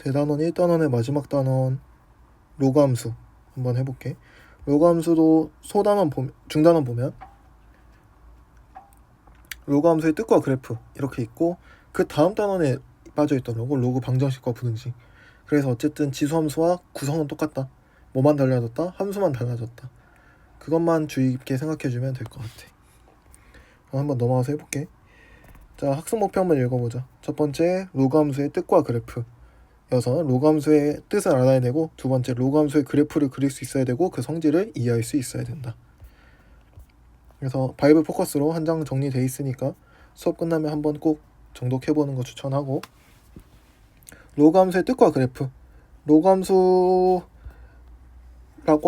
대단원 1단원의 마지막 단원 로그 함수 한번 해볼게. 로그 함수도 소단원 보면, 중단원 보면 로그 함수의 뜻과 그래프 이렇게 있고, 그 다음 단원에 빠져있더라고. 로그 방정식과 부등식. 그래서 어쨌든 지수함수와 구성은 똑같다. 뭐만 달라졌다? 함수만 달라졌다. 그것만 주의 깊게 생각해주면 될 것 같아. 그럼 한번 넘어가서 해볼게. 자, 학습 목표 한번 읽어보자. 첫 번째, 로그 함수의 뜻과 그래프. 여서 로그 함수의 뜻을 알아야 되고, 두 번째, 로그 함수의 그래프를 그릴 수 있어야 되고, 그 성질을 이해할 수 있어야 된다. 그래서 바이블 포커스로 한 장 정리돼 있으니까 수업 끝나면 한번 꼭 정독해보는 거 추천하고, 로그 함수의 뜻과 그래프. 로그 함수라고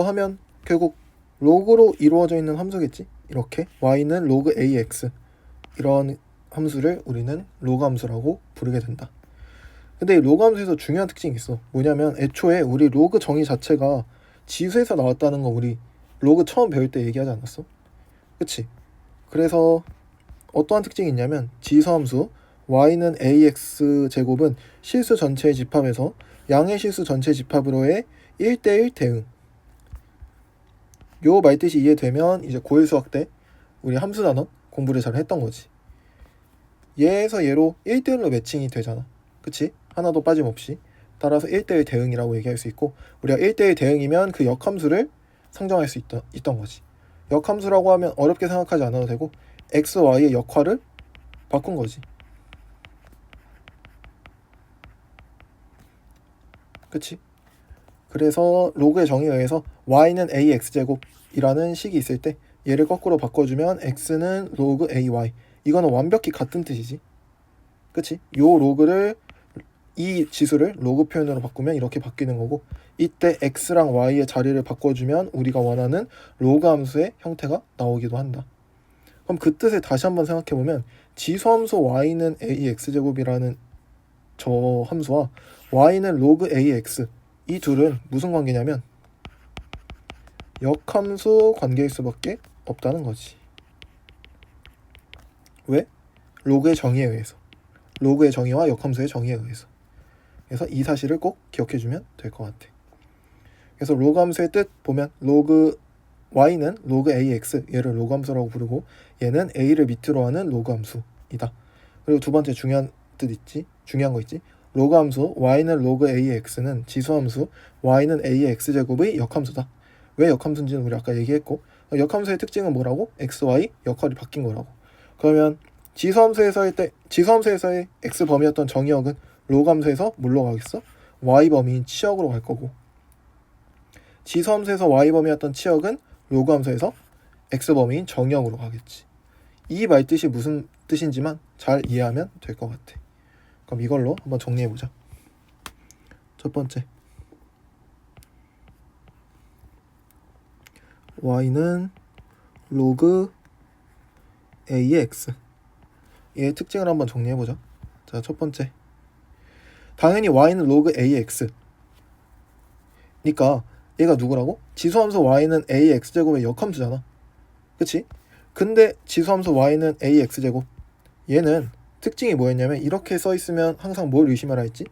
하면 결국 로그로 이루어져 있는 함수겠지. 이렇게 y는 로그 ax, 이런 함수를 우리는 로그 함수라고 부르게 된다. 근데 이 로그 함수에서 중요한 특징이 있어. 뭐냐면 애초에 우리 로그 정의 자체가 지수에서 나왔다는 거 우리 로그 처음 배울 때 얘기하지 않았어? 그치? 그래서 어떠한 특징이 있냐면, 지수함수 y는 ax 제곱은 실수 전체의 집합에서 양의 실수 전체 집합으로의 1대1 대응. 요 말뜻이 이해되면 이제 고1 수학 때 우리 함수 단원 공부를 잘 했던 거지. 얘에서 얘로 1대1로 매칭이 되잖아. 그치? 하나도 빠짐없이. 따라서 1대1 대응이라고 얘기할 수 있고, 우리가 1대1 대응이면 그 역함수를 상정할 수 있던 거지. 역함수라고 하면 어렵게 생각하지 않아도 되고, x, y의 역할을 바꾼 거지. 그치? 그래서 로그의 정의에 의해서 y는 ax제곱이라는 식이 있을 때 얘를 거꾸로 바꿔주면 x는 로그 ay. 이거는 완벽히 같은 뜻이지. 그치? 요 로그를, 이 지수를 로그 표현으로 바꾸면 이렇게 바뀌는 거고, 이때 x랑 y의 자리를 바꿔주면 우리가 원하는 로그 함수의 형태가 나오기도 한다. 그럼 그 뜻을 다시 한번 생각해보면, 지수함수 y는 ax제곱이라는 저 함수와 y는 로그 ax, 이 둘은 무슨 관계냐면 역함수 관계일 수밖에 없다는 거지. 왜? 로그의 정의에 의해서. 로그의 정의와 역함수의 정의에 의해서. 그래서 이 사실을 꼭 기억해주면 될 것 같아. 그래서 로그 함수의 뜻 보면, 로그 y는 로그 ax, 얘를 로그 함수라고 부르고, 얘는 a를 밑으로 하는 로그 함수이다. 그리고 두 번째 중요한 뜻 있지? 중요한 거 있지? 로그 함수 y는 로그 ax는 지수함수 y는 ax제곱의 역함수다. 왜 역함수인지는 우리 아까 얘기했고, 역함수의 특징은 뭐라고? x, y 역할이 바뀐 거라고. 그러면 지수함수에서의 x 범위였던 정의역은 로그 함수에서 뭘로 가겠어? y 범위인 치역으로 갈 거고, 지수함수에서 y 범위였던 치역은 로그 함수에서 x 범위인 정역으로 가겠지. 이 말뜻이 무슨 뜻인지만 잘 이해하면 될 것 같아. 그럼 이걸로 한번 정리해보자. 첫 번째, y는 로그 ax, 얘의 특징을 한번 정리해보자. 자, 첫 번째, 당연히 y는 로그 ax 니까 얘가 누구라고? 지수함수 y는 ax제곱의 역함수잖아. 그치? 근데 지수함수 y는 ax제곱, 얘는 특징이 뭐였냐면, 이렇게 써있으면 항상 뭘 의심하라 했지?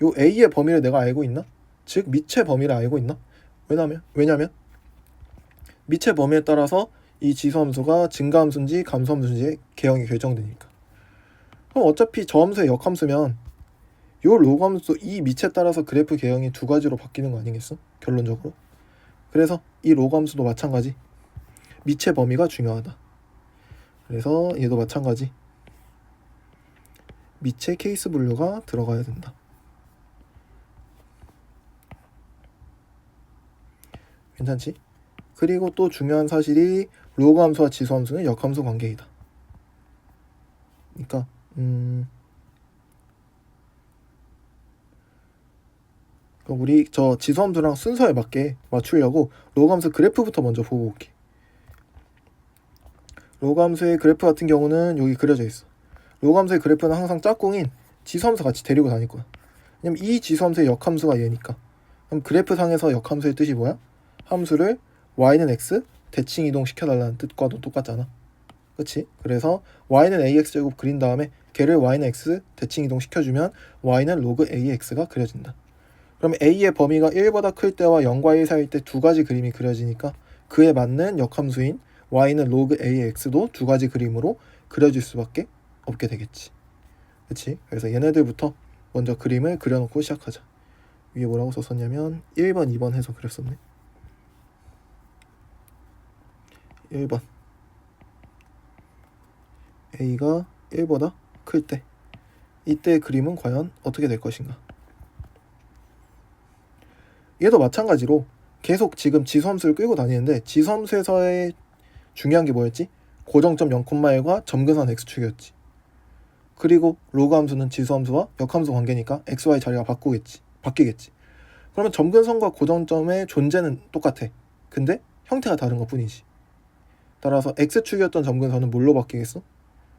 요 a의 범위를 내가 알고 있나? 즉 밑의 범위를 알고 있나? 왜냐면 밑의 범위에 따라서 이 지수함수가 증가함수인지 감소함수인지의 개형이 결정되니까. 그럼 어차피 저 함수의 역함수면 요 로그 함수 이 밑에 따라서 그래프 개형이 두 가지로 바뀌는 거 아니겠어? 결론적으로. 그래서 이 로그 함수도 마찬가지, 밑의 범위가 중요하다. 그래서 얘도 마찬가지, 밑의 케이스 분류가 들어가야 된다. 괜찮지? 그리고 또 중요한 사실이, 로그 함수와 지수 함수는 역함수 관계이다. 그러니까 우리 저 지수 함수랑 순서에 맞게 맞추려고 로그 함수 그래프부터 먼저 보고 올게. 로그 함수의 그래프 같은 경우는 여기 그려져 있어. 로그 함수의 그래프는 항상 짝꿍인 지수 함수 같이 데리고 다닐 거야. 왜냐면 이 지수 함수의 역함수가 얘니까. 그럼 그래프 상에서 역함수의 뜻이 뭐야? 함수를 y는 x 대칭 이동 시켜달라는 뜻과도 똑같잖아. 그치? 그래서 y는 ax제곱 그린 다음에 걔를 y는 x 대칭 이동 시켜주면 y는 로그 ax가 그려진다. 그러면 a의 범위가 1보다 클 때와 0과 1 사이일 때 두 가지 그림이 그려지니까 그에 맞는 역함수인 y는 로그 ax도 두 가지 그림으로 그려질 수밖에 없게 되겠지. 그치? 그래서 얘네들부터 먼저 그림을 그려놓고 시작하자. 위에 뭐라고 썼었냐면 1번, 2번 해서 그렸었네. 1번 a가 1보다 클 때 이때의 그림은 과연 어떻게 될 것인가. 얘도 마찬가지로 계속 지금 지수함수를 끌고 다니는데 지수함수에서의 중요한 게 뭐였지? 고정점 0,1과 점근선 x축이었지. 그리고 로그 함수는 지수함수와 역함수 관계니까 xy 자리가 바뀌겠지. 그러면 점근선과 고정점의 존재는 똑같아. 근데 형태가 다른 것 뿐이지. 따라서 x축이었던 점근선은 뭘로 바뀌겠어?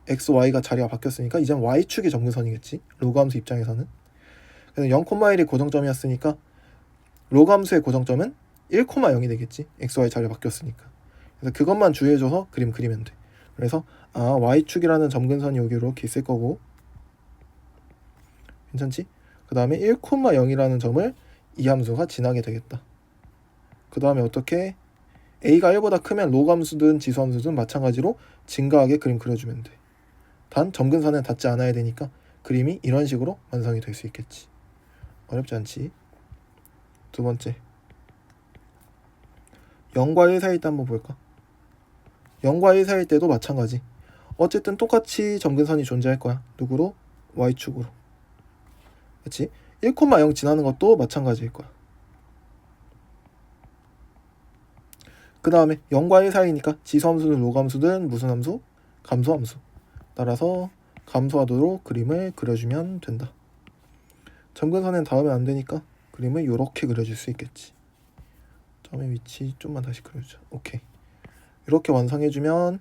xy가 자리가 바뀌었으니까 이젠 y축이 점근선이겠지. 로그 함수 입장에서는. 그래서 0,1이 고정점이었으니까 로그 함수의 고정점은 1,0이 되겠지. xy 자리가 바뀌었으니까. 그래서 그것만 주의해줘서 그림 그리면 돼. 그래서 y축이라는 점근선이 여기 이렇게 있을 거고, 괜찮지? 그 다음에 1,0이라는 점을 이 함수가 지나게 되겠다. 그 다음에 어떻게? a가 1보다 크면 로그 함수든 지수 함수든 마찬가지로 증가하게 그림 그려주면 돼. 단 점근선은 닿지 않아야 되니까 그림이 이런 식으로 완성이 될 수 있겠지. 어렵지 않지? 두 번째, 0과 1 사이일 때 한번 볼까? 0과 1 사이일 때도 마찬가지. 어쨌든 똑같이 점근선이 존재할 거야. 누구로? y축으로. 그치? 1,0 지나는 것도 마찬가지일 거야. 그 다음에 0과 1 사이니까 지수함수든 로그함수든 무슨 함수? 감소함수. 따라서 감소하도록 그림을 그려주면 된다. 점근선엔 닿으면 안 되니까 그림을 이렇게 그려줄 수 있겠지. 점의 위치 좀만 다시 그려주자. 오케이. 이렇게 완성해주면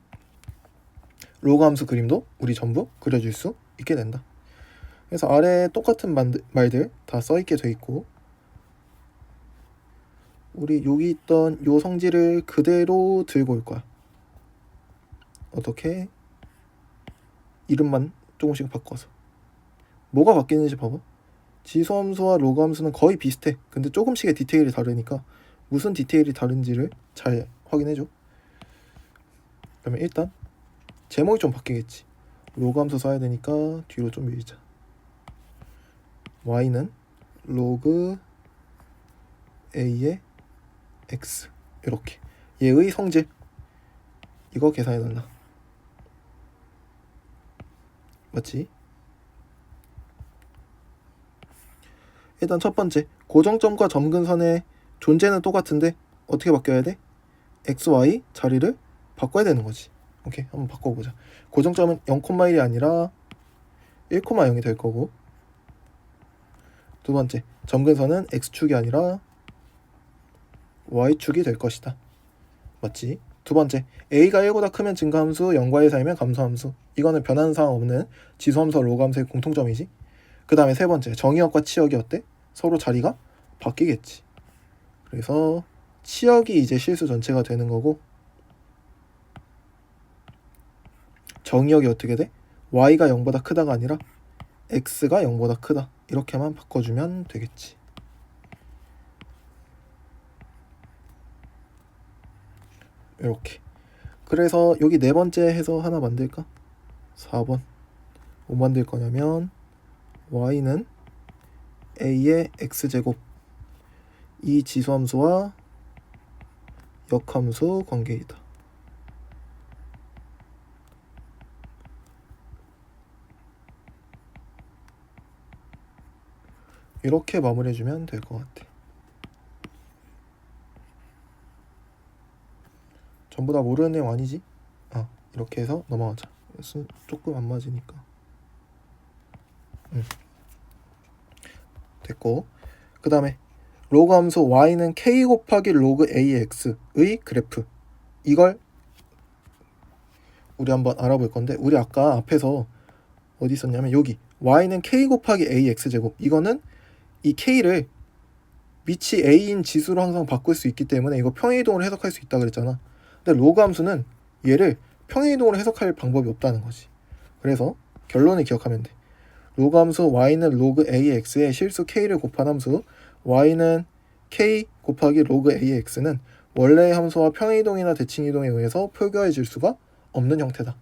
로그 함수 그림도 우리 전부 그려줄 수 있게 된다. 그래서 아래에 똑같은 말들 다 써있게 돼 있고, 우리 여기 있던 요 성질을 그대로 들고 올 거야. 어떻게? 이름만 조금씩 바꿔서. 뭐가 바뀌는지 봐봐. 지수함수와 로그함수는 거의 비슷해. 근데 조금씩의 디테일이 다르니까 무슨 디테일이 다른지를 잘 확인해줘. 그러면 일단 제목이 좀 바뀌겠지. 로그함수 써야 되니까 뒤로 좀 밀자. y는 로그 a의 x, 이렇게 얘의 성질 이거 계산해달라. 맞지? 일단 첫 번째, 고정점과 점근선의 존재는 똑같은데 어떻게 바뀌어야 돼? xy 자리를 바꿔야 되는 거지. 오케이, 한번 바꿔보자. 고정점은 0,1이 아니라 1,0이 될 거고, 두 번째, 점근선은 x축이 아니라 y축이 될 것이다. 맞지? 두 번째, a가 1보다 크면 증가함수, 0과 1 사이면 감소함수. 이거는 변하는 사항 없는 지수함수와 로그함수의 공통점이지. 그 다음에 세 번째, 정의역과 치역이 어때? 서로 자리가 바뀌겠지. 그래서 치역이 이제 실수 전체가 되는 거고, 정의역이 어떻게 돼? y가 0보다 크다가 아니라 x가 0보다 크다. 이렇게만 바꿔주면 되겠지. 이렇게. 그래서 여기 네 번째 해서 하나 만들까? 4번. 뭐 만들 거냐면 y는 a의 x제곱, 이 지수함수와 역함수 관계이다. 이렇게 마무리해주면 될 것 같아. 전부 다 모르는 내용 아니지? 이렇게 해서 넘어가자. 조금 안 맞으니까. 됐고, 그 다음에 로그 함수 y는 k 곱하기 로그 ax의 그래프, 이걸 우리 한번 알아볼 건데, 우리 아까 앞에서 어디 있었냐면 여기 y는 k 곱하기 ax제곱, 이거는 이 k를 밑이 a인 지수로 항상 바꿀 수 있기 때문에 이거 평행이동을 해석할 수 있다 그랬잖아. 근데 로그 함수는 얘를 평행이동으로 해석할 방법이 없다는 거지. 그래서 결론을 기억하면 돼. 로그 함수 y는 로그 ax의 실수 k를 곱한 함수 y는 k 곱하기 로그 ax는 원래의 함수와 평행이동이나 대칭이동에 의해서 표기해질 수가 없는 형태다.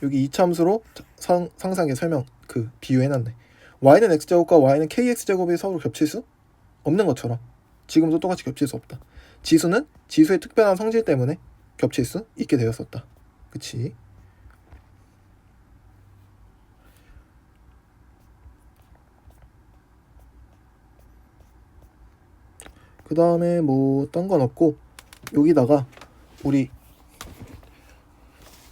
여기 2차 함수로 상세하게 설명 비유해놨네. y는 x제곱과 y는 kx제곱이 서로 겹칠 수 없는 것처럼 지금도 똑같이 겹칠 수 없다. 지수는 지수의 특별한 성질 때문에 겹칠 수 있게 되었었다. 그치? 그 다음에 뭐 딴 건 없고 여기다가 우리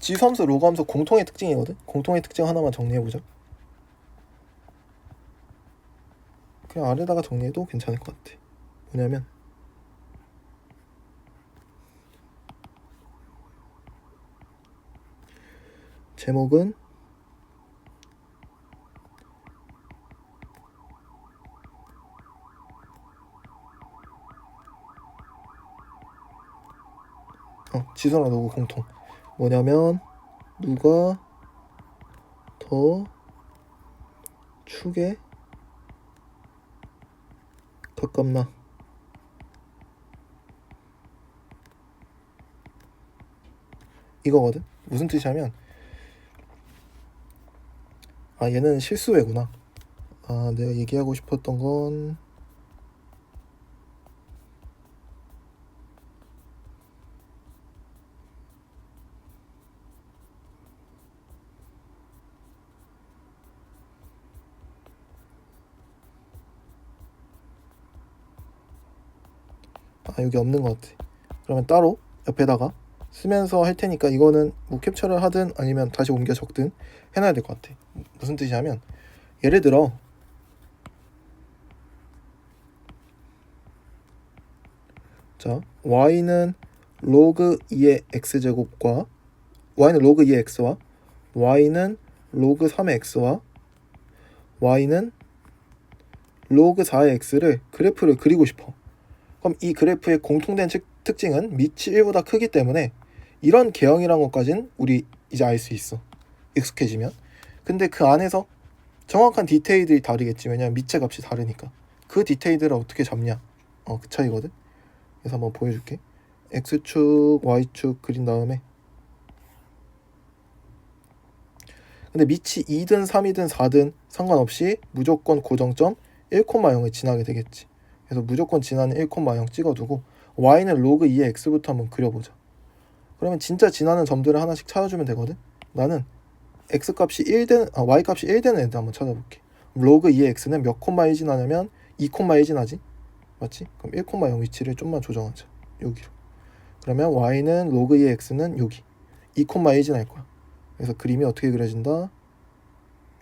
지수함수 로그함수 공통의 특징이거든. 공통의 특징 하나만 정리해보자. 그냥 아래다가 정리해도 괜찮을 것 같아. 뭐냐면 제목은 지수랑 로그 공통 뭐냐면 누가 더 축에 가깝나. 이거거든. 무슨 뜻이냐면 얘는 실수외구나. 내가 얘기하고 싶었던 건 여기 없는 것 같아. 그러면 따로 옆에다가 쓰면서 할 테니까 이거는 뭐 캡처를 하든 아니면 다시 옮겨 적든 해놔야 될 것 같아. 무슨 뜻이냐면 예를 들어 자 y는 로그 2의 x제곱과 y는 로그 2의 x와 y는 로그 3의 x와 y는 로그 4의 x를 그래프를 그리고 싶어. 그럼 이 그래프의 공통된 특징은 밑이 1보다 크기 때문에 이런 개형이란 것까지는 우리 이제 알 수 있어. 익숙해지면. 근데 그 안에서 정확한 디테일들이 다르겠지. 왜냐면 밑의 값이 다르니까. 그 디테일들을 어떻게 잡냐. 그 차이거든. 그래서 한번 보여줄게. x축, y축 그린 다음에 근데 밑이 2든 3이든 4든 상관없이 무조건 고정점 1,0을 지나게 되겠지. 그래서 무조건 지나는 1,0 찍어두고 y는 로그 2의 x부터 한번 그려보자. 그러면 진짜 지나는 점들을 하나씩 찾아주면 되거든. 나는 x값이 1되는 y값이 1되는 애들 한번 찾아볼게. 로그 2의 x는 몇 콤마에 지나냐면 2콤마에 지나지. 맞지? 그럼 1,0 위치를 좀만 조정하자. 여기로. 그러면 y는 로그 2의 x는 여기 2,1 지날 거야. 그래서 그림이 어떻게 그려진다?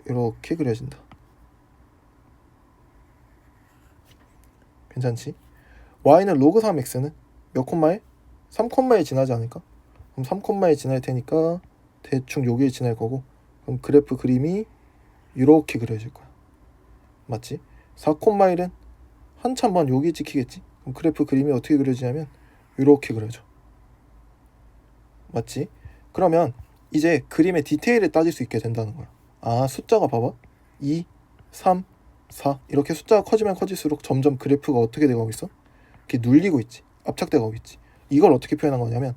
이렇게 그려진다. 괜찮지? y는 로그 3x는 몇 콤마에? 3콤마에 지나지 않을까? 그럼 3콤마에 지날 테니까 대충 여기에 지날 거고 그럼 그래프 그림이 이렇게 그려질 거야. 맞지? 4콤마일은 한참 번 여기 찍히겠지? 그럼 그래프 그림이 어떻게 그려지냐면 이렇게 그려져. 맞지? 그러면 이제 그림의 디테일을 따질 수 있게 된다는 거야. 숫자가 봐봐. 2, 3, 4 이렇게 숫자가 커지면 커질수록 점점 그래프가 어떻게 돼가고 있어? 이렇게 눌리고 있지. 압착돼가고 있지. 이걸 어떻게 표현한 거냐면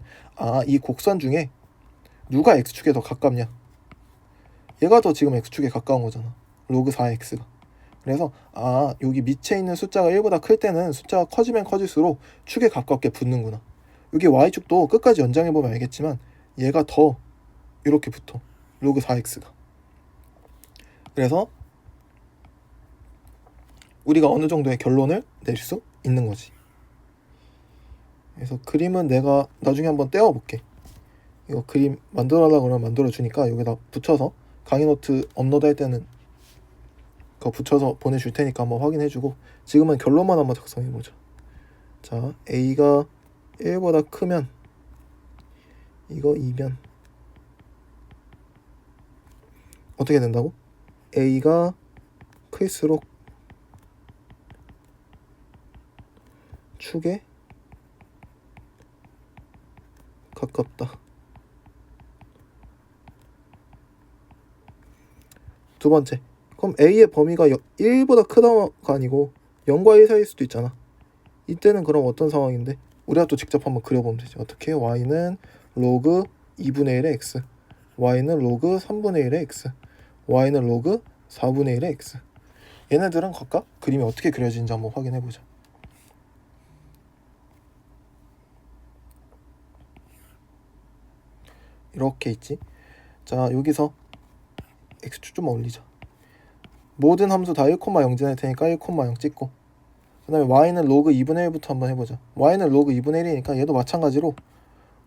이 곡선 중에 누가 x축에 더 가깝냐. 얘가 더 지금 x축에 가까운 거잖아. 로그 4x가. 그래서 여기 밑에 있는 숫자가 1보다 클 때는 숫자가 커지면 커질수록 축에 가깝게 붙는구나. 여기 y축도 끝까지 연장해보면 알겠지만 얘가 더 이렇게 붙어. 로그 4x가. 그래서 우리가 어느 정도의 결론을 낼 수 있는 거지. 그래서 그림은 내가 나중에 한번 떼어볼게. 이거 그림 만들어달라고 그러면 만들어주니까 여기다 붙여서 강의 노트 업로드 할 때는 그거 붙여서 보내줄 테니까 한번 확인해주고 지금은 결론만 한번 작성해보자. 자, a가 1보다 크면 이거 2면 어떻게 된다고? a가 클수록 축에 가깝다. 두 번째, 그럼 A의 범위가 1보다 크다가 아니고 0과 1 사이일 수도 있잖아. 이때는 그럼 어떤 상황인데? 우리가 또 직접 한번 그려보면 되지. 어떻게? y는 로그 2분의 1의 x, y는 로그 3분의 1의 x, y는 로그 4분의 1의 x. 얘네들은 각각 그림이 어떻게 그려지는지 한번 확인해보자. 이렇게 있지. 자, 여기서 x축 좀 올리자. 모든 함수 다 1,0 지낼 테니까 1,0 찍고, 그 다음에 y는 로그 2분의 1부터 한번 해보자. y는 로그 2분의 1이니까 얘도 마찬가지로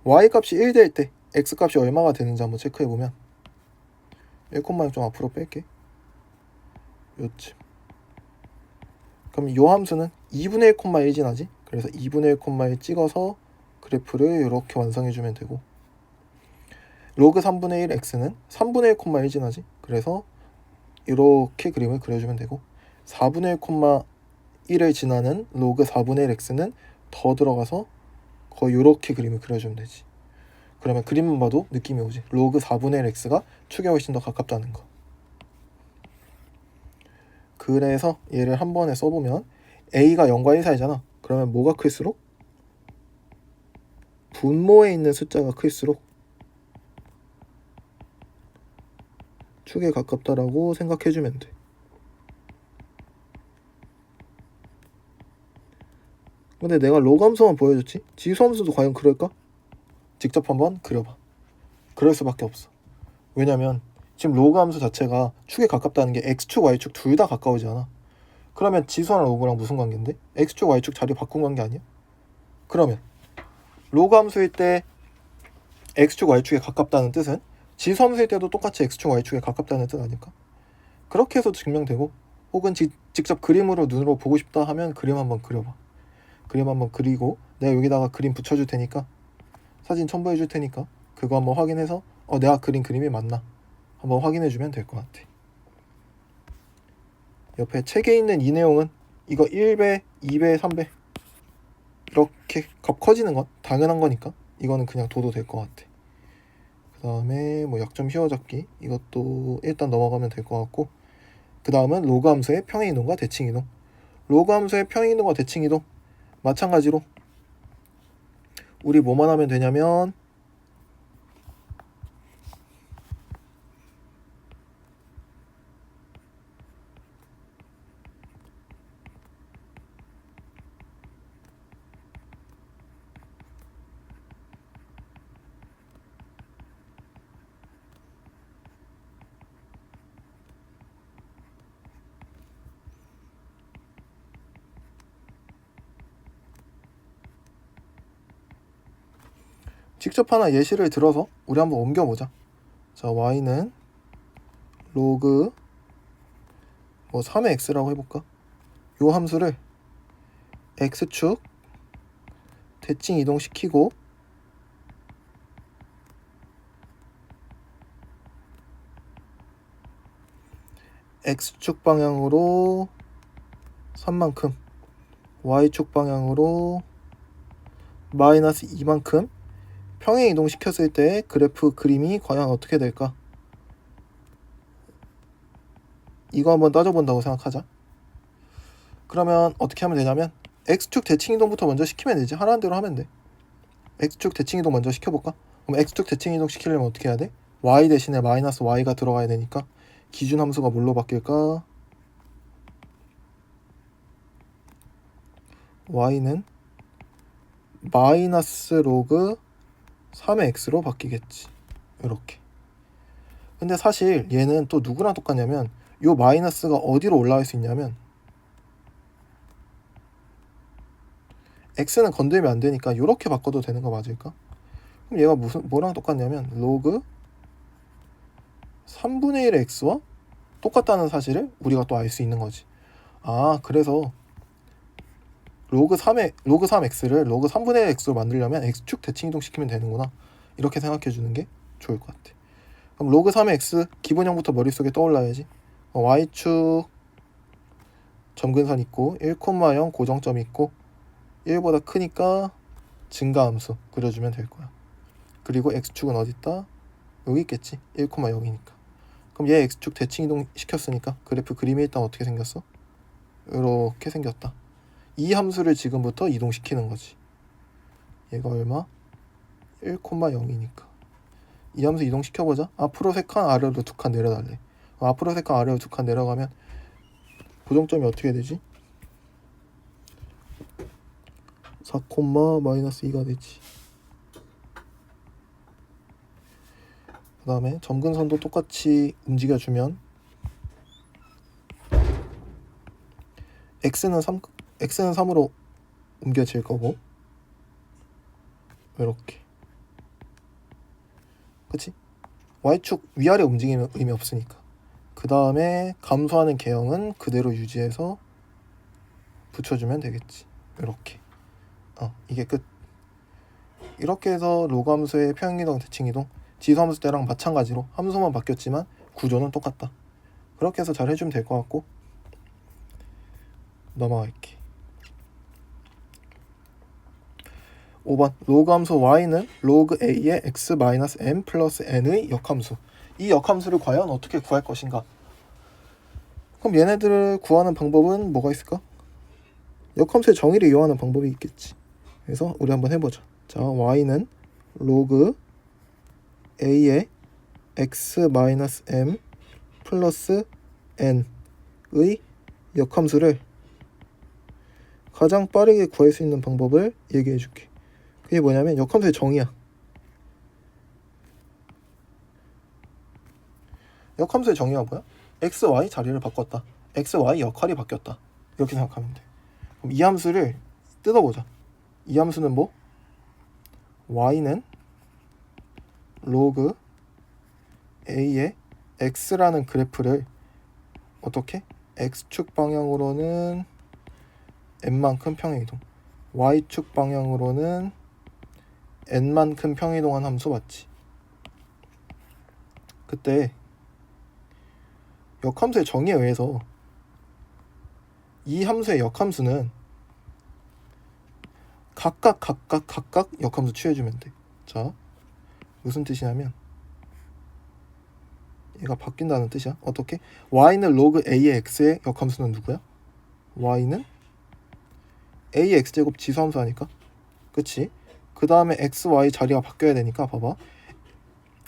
y 값이 1 될 때 x 값이 얼마가 되는지 한번 체크해보면 1,0 좀 앞으로 뺄게. 요쯤. 그럼 이 함수는 2분의 1,1 지나지? 그래서 2분의 1,1 찍어서 그래프를 이렇게 완성해주면 되고, 로그 3분의 1 x는 3분의 1,1 지나지? 그래서 이렇게 그림을 그려주면 되고, 4분의 1,1을 지나는 로그 4분의 1 x는 더 들어가서 거의 이렇게 그림을 그려주면 되지. 그러면 그림만 봐도 느낌이 오지. 로그 4분의 1 x가 축에 훨씬 더 가깝다는 거. 그래서 얘를 한 번에 써보면 a가 0과 1 사이잖아. 그러면 뭐가 클수록? 분모에 있는 숫자가 클수록 축에 가깝다라고 생각해주면 돼. 근데 내가 로그 함수만 보여줬지? 지수 함수도 과연 그럴까? 직접 한번 그려봐. 그럴 수밖에 없어. 왜냐면 지금 로그 함수 자체가 축에 가깝다는 게 x축, y축 둘 다 가까우지 않아. 그러면 지수랑 로그랑 무슨 관계인데? x축, y축 자리 바꾼 관계 아니야? 그러면 로그 함수일 때 x축, y축에 가깝다는 뜻은 지수 함수일 때도 똑같이 x축, y축에 가깝다는 뜻 아닐까? 그렇게 해서 증명되고, 혹은 직접 그림으로 눈으로 보고 싶다 하면 그림 한번 그려봐. 그림 한번 그리고 내가 여기다가 그림 붙여줄 테니까, 사진 첨부해 줄 테니까 그거 한번 확인해서 내가 그린 그림이 맞나 한번 확인해 주면 될 것 같아. 옆에 책에 있는 이 내용은 이거 1배, 2배, 3배 이렇게 값 커지는 건 당연한 거니까 이거는 그냥 둬도 될 것 같아. 그 다음에 뭐 약점 휘어잡기 이것도 일단 넘어가면 될 것 같고, 그 다음은 로그 함수의 평행이동과 대칭이동. 로그 함수의 평행이동과 대칭이동 마찬가지로 우리 뭐만 하면 되냐면 직접 하나 예시를 들어서 우리 한번 옮겨보자. 자, y는 로그 뭐 3의 x라고 해볼까? 요 함수를 x축 대칭 이동시키고 x축 방향으로 3만큼, y축 방향으로 마이너스 2만큼 평행 이동시켰을 때 그래프 그림이 과연 어떻게 될까? 이거 한번 따져본다고 생각하자. 그러면 어떻게 하면 되냐면 x축 대칭 이동부터 먼저 시키면 되지. 하라는 대로 하면 돼. x축 대칭 이동 먼저 시켜볼까? 그럼 x축 대칭 이동 시키려면 어떻게 해야 돼? y 대신에 마이너스 y가 들어가야 되니까 기준 함수가 뭘로 바뀔까? y는 마이너스 로그 3의 x로 바뀌겠지. 이렇게. 근데 사실 얘는 또 누구랑 똑같냐면 요 마이너스가 어디로 올라갈 수 있냐면 x는 건들면 안 되니까 이렇게 바꿔도 되는 거 맞을까? 그럼 얘가 뭐랑 똑같냐면 로그 3분의 1의 x와 똑같다는 사실을 우리가 또 알 수 있는 거지. 아, 그래서 로그 3x를 로그 3분의 1 x로 만들려면 x축 대칭 이동시키면 되는구나. 이렇게 생각해 주는 게 좋을 것 같아. 그럼 로그 3의 x 기본형부터 머릿속에 떠올라야지. y축 점근선 있고 1,0 고정점 있고 1보다 크니까 증가함수 그려주면 될 거야. 그리고 x축은 어디 있다? 여기 있겠지. 1,0이니까. 그럼 얘 x축 대칭 이동 시켰으니까 그래프 그림이 일단 어떻게 생겼어? 이렇게 생겼다. 이 함수를 지금부터 이동시키는 거지. 얘가 얼마? 1,0이니까 이 함수 이동시켜보자. 앞으로 3칸 아래로 2칸 내려달래. 앞으로 3칸 아래로 2칸 내려가면 고정점이 어떻게 되지? 4, 마이너스 2가 되지. 그 다음에 점근선도 똑같이 움직여주면 x는 3으로 옮겨질 거고 이렇게, 그치? y축 위아래 움직이면 의미 없으니까. 그 다음에 감소하는 개형은 그대로 유지해서 붙여주면 되겠지. 이렇게. 이게 끝. 이렇게 해서 로그 함수의 평행이동, 대칭이동, 지수 함수 때랑 마찬가지로 함수만 바뀌었지만 구조는 똑같다. 그렇게 해서 잘 해주면 될 것 같고 넘어갈게. 5번 로그 함수 y는 로그 a의 x-m 플러스 n의 역함수. 이 역함수를 과연 어떻게 구할 것인가? 그럼 얘네들을 구하는 방법은 뭐가 있을까? 역함수의 정의를 이용하는 방법이 있겠지. 그래서 우리 한번 해보자. 자, y는 로그 a의 x-m 플러스 n의 역함수를 가장 빠르게 구할 수 있는 방법을 얘기해 줄게. 그게 뭐냐면 역함수의 정의야. 역함수의 정의가 뭐야? x, y 자리를 바꿨다. x, y 역할이 바뀌었다. 이렇게 생각하면 돼. 그럼 이 함수를 뜯어보자. 이 함수는 뭐? y는 로그 a의 x라는 그래프를 어떻게? x축 방향으로는 n만큼 평행이동, y축 방향으로는 n만큼 평행이동한 함수 맞지? 그때 역함수의 정의에 의해서 이 함수의 역함수는 각각 역함수 취해주면 돼. 자, 무슨 뜻이냐면 얘가 바뀐다는 뜻이야. 어떻게? y는 로그 a의 x의 역함수는 누구야? y는 a의 x제곱 지수함수 하니까, 그치? 그 다음에 x, y 자리가 바뀌어야 되니까 봐봐.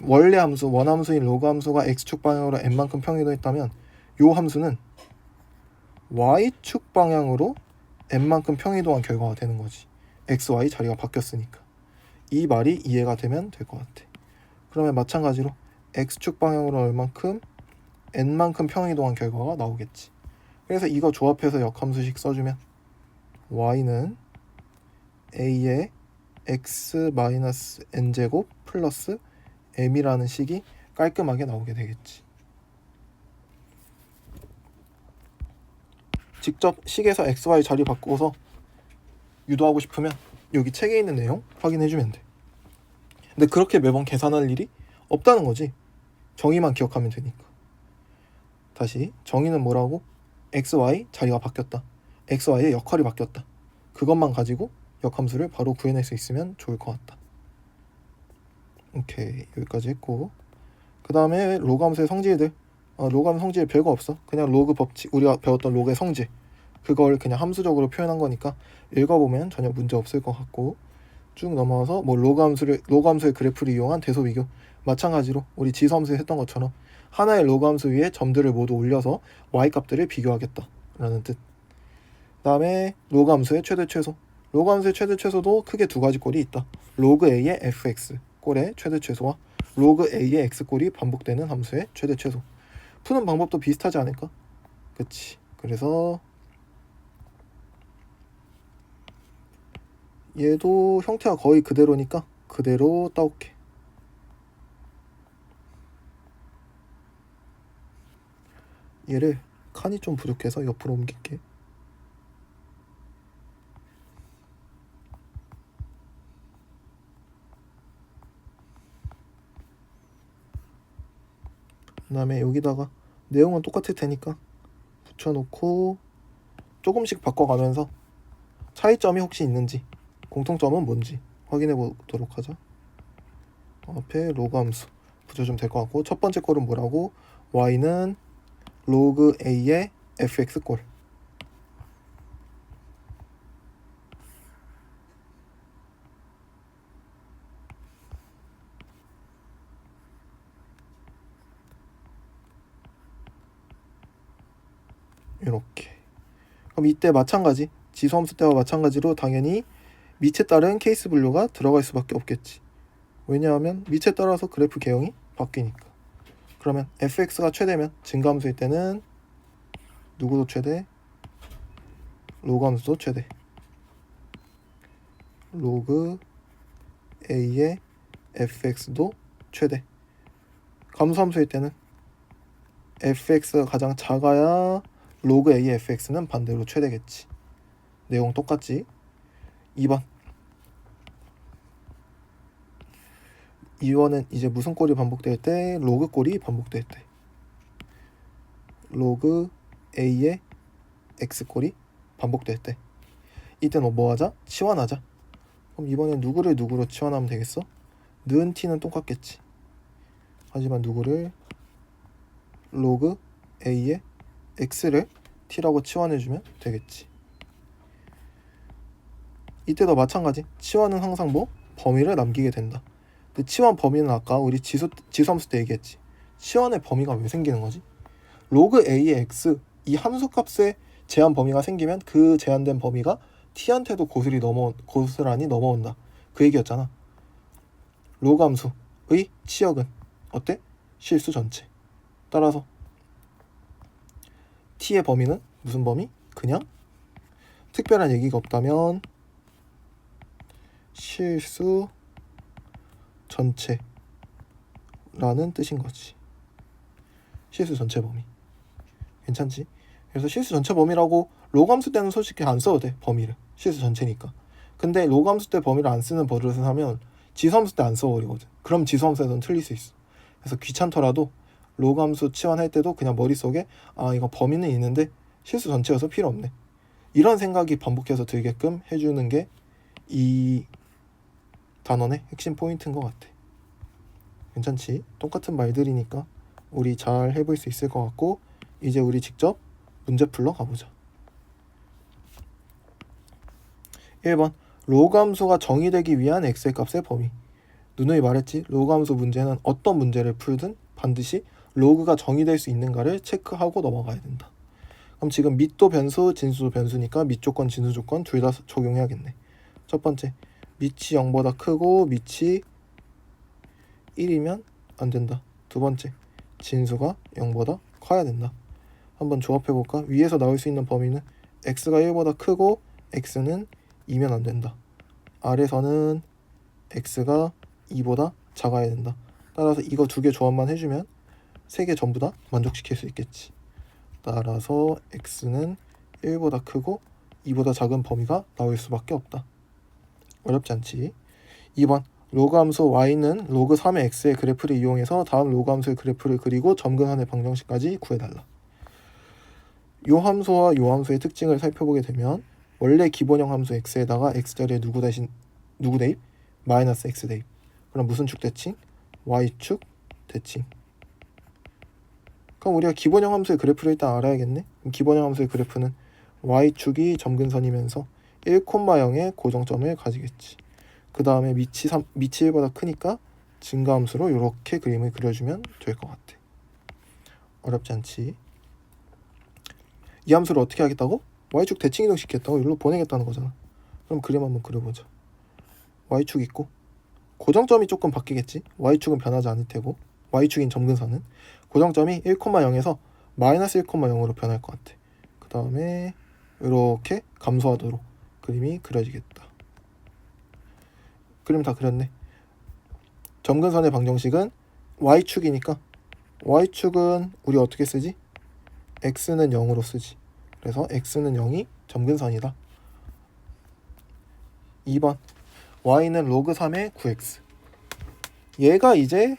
원래 함수, 원함수인 로그 함수가 x축 방향으로 n만큼 평행이동했다면 요 함수는 y축 방향으로 n만큼 평행이동한 결과가 되는 거지. x, y 자리가 바뀌었으니까. 이 말이 이해가 되면 될 것 같아. 그러면 마찬가지로 x축 방향으로 얼만큼 n만큼 평행이동한 결과가 나오겠지. 그래서 이거 조합해서 역함수식 써주면 y는 a의 x-n제곱 플러스 m이라는 식이 깔끔하게 나오게 되겠지. 직접 식에서 x, y 자리 바꾸어서 유도하고 싶으면 여기 책에 있는 내용 확인해주면 돼. 근데 그렇게 매번 계산할 일이 없다는 거지. 정의만 기억하면 되니까. 다시 정의는 뭐라고? x, y 자리가 바뀌었다. x, y의 역할이 바뀌었다. 그것만 가지고 역함수를 바로 구해낼 수 있으면 좋을 것 같다. 오케이, 여기까지 했고, 그 다음에 로그 함수의 성질들. 로그 함수 성질 별거 없어. 그냥 로그 법칙, 우리가 배웠던 로그의 성질, 그걸 그냥 함수적으로 표현한 거니까 읽어보면 전혀 문제 없을 것 같고, 쭉 넘어와서 뭐 로그 함수의 그래프를 이용한 대소 비교, 마찬가지로 우리 지수 함수에 했던 것처럼 하나의 로그 함수 위에 점들을 모두 올려서 y 값들을 비교하겠다 라는 뜻. 그 다음에 로그 함수의 최대 최소. 로그 함수의 최대 최소도 크게 두 가지 꼴이 있다. 로그 a의 fx 꼴의 최대 최소와 로그 a의 x 꼴이 반복되는 함수의 최대 최소. 푸는 방법도 비슷하지 않을까? 그치. 그래서 얘도 형태가 거의 그대로니까 그대로 따올게. 얘를 칸이 좀 부족해서 옆으로 옮길게. 그 다음에 여기다가 내용은 똑같을 테니까 붙여놓고 조금씩 바꿔가면서 차이점이 혹시 있는지, 공통점은 뭔지 확인해 보도록 하자. 앞에 로그 함수 붙여주면 될 것 같고, 첫 번째 꼴은 뭐라고? y는 로그 a의 fx꼴. 이렇게. 그럼 이때 마찬가지, 지수함수 때와 마찬가지로 당연히 밑에 따른 케이스 분류가 들어갈 수밖에 없겠지. 왜냐하면 밑에 따라서 그래프 개형이 바뀌니까. 그러면 fx가 최대면 증가함수일 때는 누구도 최대? 로그 함수도 최대. 로그 a의 fx도 최대. 감소함수일 때는 fx가 가장 작아야 로그 a의 fx는 반대로 최대겠지. 내용 똑같지? 2번. 2번은 이제 무슨 꼴이 반복될 때? 로그 꼴이 반복될 때. 로그 a의 x꼴이 반복될 때. 이때는 뭐 하자? 치환하자. 그럼 이번엔 누구를 누구로 치환하면 되겠어? 는 t는 똑같겠지. 하지만 누구를 로그 a의 x를 t라고 치환해주면 되겠지. 이때도 마찬가지. 치환은 항상 뭐? 범위를 남기게 된다. 그 치환 범위는 아까 우리 지수함수 때 얘기했지. 치환의 범위가 왜 생기는 거지? 로그 a의 x, 이 함수값의 제한 범위가 생기면 그 제한된 범위가 t한테도 고스란히 넘어온다. 그 얘기였잖아. 로그 함수의 치역은 어때? 실수 전체. 따라서 t의 범위는 무슨 범위? 그냥 특별한 얘기가 없다면 실수 전체라는 뜻인 거지. 실수 전체 범위. 괜찮지? 그래서 실수 전체 범위라고 로그 함수 때는 솔직히 안 써도 돼. 범위를. 실수 전체니까. 근데 로그 함수 때 범위를 안 쓰는 버릇을 하면 지수함수 때 안 써버리거든. 그럼 지수함수에서는 틀릴 수 있어. 그래서 귀찮더라도 로그 함수 치환할 때도 그냥 머릿속에 이거 범위는 있는데 실수 전체여서 필요 없네. 이런 생각이 반복해서 들게끔 해주는 게 이 단원의 핵심 포인트인 것 같아. 괜찮지? 똑같은 말들이니까 우리 잘 해볼 수 있을 것 같고, 이제 우리 직접 문제 풀러 가보자. 1번 로그 함수가 정의되기 위한 x의 값의 범위. 누누이 말했지? 로그 함수 문제는 어떤 문제를 풀든 반드시 로그가 정의될 수 있는가를 체크하고 넘어가야 된다. 그럼 지금 밑도 변수, 진수도 변수니까 밑 조건, 진수 조건 둘 다 적용해야겠네. 첫 번째, 밑이 0보다 크고 밑이 1이면 안 된다. 두 번째, 진수가 0보다 커야 된다. 한번 조합해볼까? 위에서 나올 수 있는 범위는 x가 1보다 크고 x는 2면 안 된다. 아래서는 x가 2보다 작아야 된다. 따라서 이거 두 개 조합만 해주면 세 개 전부 다 만족시킬 수 있겠지. 따라서 x는 1보다 크고 2보다 작은 범위가 나올 수밖에 없다. 어렵지 않지? 2번 로그 함수 y는 로그 3의 x의 그래프를 이용해서 다음 로그 함수의 그래프를 그리고 점근선의 방정식까지 구해달라. 요 함수와 요 함수의 특징을 살펴보게 되면 원래 기본형 함수 x에다가 x자리에 누구 대입? 마이너스 x 대입. 그럼 무슨 축 대칭? y축 대칭. 그럼 우리가 기본형 함수의 그래프를 일단 알아야겠네. 그럼 기본형 함수의 그래프는 y축이 점근선이면서 1,0의 고정점을 가지겠지. 그 다음에 밑이 1보다 크니까 증가함수로 이렇게 그림을 그려주면 될 것 같아. 어렵지 않지? 이 함수를 어떻게 하겠다고? y축 대칭 이동시키겠다고? 여기로 보내겠다는 거잖아. 그럼 그림 한번 그려보자. y축 있고 고정점이 조금 바뀌겠지? y축은 변하지 않을 테고 y축인 점근선은 고정점이 1,0에서 마이너스 1,0으로 변할 것 같아. 그 다음에 이렇게 감소하도록 그림이 그려지겠다. 그림 다 그렸네. 점근선의 방정식은 y축이니까 y축은 우리 어떻게 쓰지? x는 0으로 쓰지. 그래서 x는 0이 점근선이다. 2번 y는 로그 3의 9x. 얘가 이제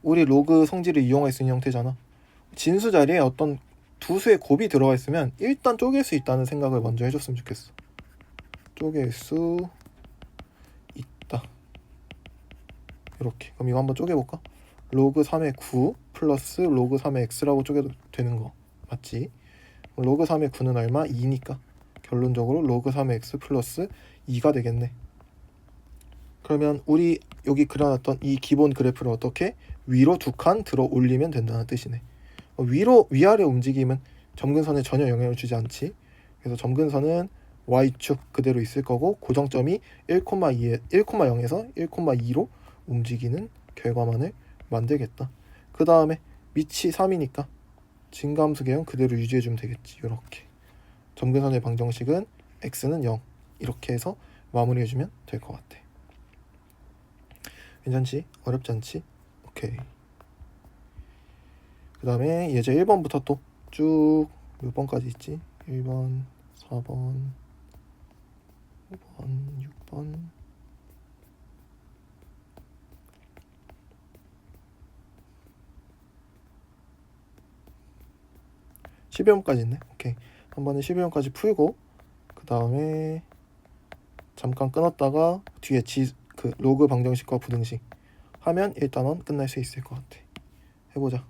우리 로그 성질을 이용할 수 있는 형태잖아. 진수 자리에 어떤 두 수의 곱이 들어가 있으면 일단 쪼갤 수 있다는 생각을 먼저 해줬으면 좋겠어. 쪼갤 수 있다. 이렇게. 그럼 이거 한번 쪼개볼까? 로그 3의 9 플러스 로그 3의 x라고 쪼개도 되는 거 맞지? 로그 3의 9는 얼마? 2니까 결론적으로 로그 3의 x 플러스 2가 되겠네. 그러면 우리 여기 그려놨던 이 기본 그래프를 어떻게 위로 두 칸 들어 올리면 된다는 뜻이네. 위아래 움직임은 점근선에 전혀 영향을 주지 않지. 그래서 점근선은 y축 그대로 있을 거고 고정점이 1,0에서 1,2로 움직이는 결과만을 만들겠다. 그 다음에 밑이 3이니까 증가함수 개형 그대로 유지해주면 되겠지. 이렇게 점근선의 방정식은 x는 0 이렇게 해서 마무리해주면 될 것 같아. 괜찮지? 어렵지 않지? 오케이. 그 다음에 예제 1번부터 또 쭉 몇 번까지 있지? 1번, 4번, 5번, 6번 12번까지 있네. 오케이. 한 번에 12번까지 풀고 그 다음에 잠깐 끊었다가 뒤에 그 로그 방정식과 부등식 하면 1단원 끝날 수 있을 것 같아. 해보자.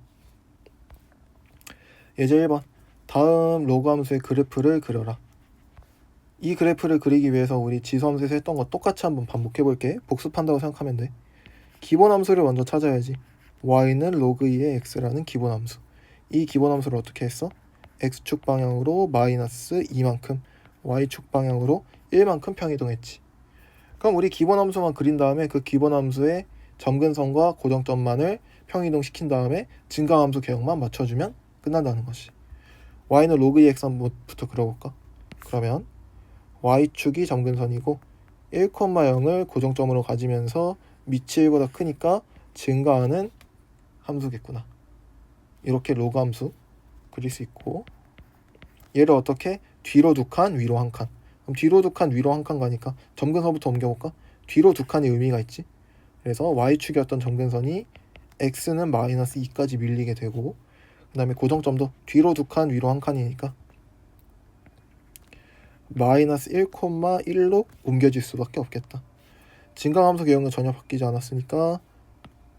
예제 1번 다음 로그 함수의 그래프를 그려라. 이 그래프를 그리기 위해서 우리 지수함수에서 했던 거 똑같이 한번 반복해 볼게. 복습한다고 생각하면 돼. 기본 함수를 먼저 찾아야지. y는 로그 2의 x라는 기본 함수. 이 기본 함수를 어떻게 했어? x축 방향으로 마이너스 2만큼 y축 방향으로 1만큼 평이동했지. 그럼 우리 기본 함수만 그린 다음에 그 기본 함수의 점근선과 고정점만을 평이동시킨 다음에 증가함수 개형만 맞춰주면 끝난다는 것이. y는 로그 2x 한번부터 그려볼까? 그러면 y축이 점근선이고 1,0을 고정점으로 가지면서 밑이 1보다 크니까 증가하는 함수겠구나. 이렇게 로그 함수 그릴 수 있고 얘를 어떻게? 뒤로 두 칸, 위로 한 칸. 그럼 뒤로 두 칸, 위로 한 칸 가니까 점근선부터 옮겨볼까? 뒤로 두 칸의 의미가 있지. 그래서 y축이었던 점근선이 x는 마이너스 2까지 밀리게 되고 그 다음에 고정점도 뒤로 두 칸, 위로 한 칸이니까 마이너스 1,1로 옮겨질 수밖에 없겠다. 증가함수 개형은 전혀 바뀌지 않았으니까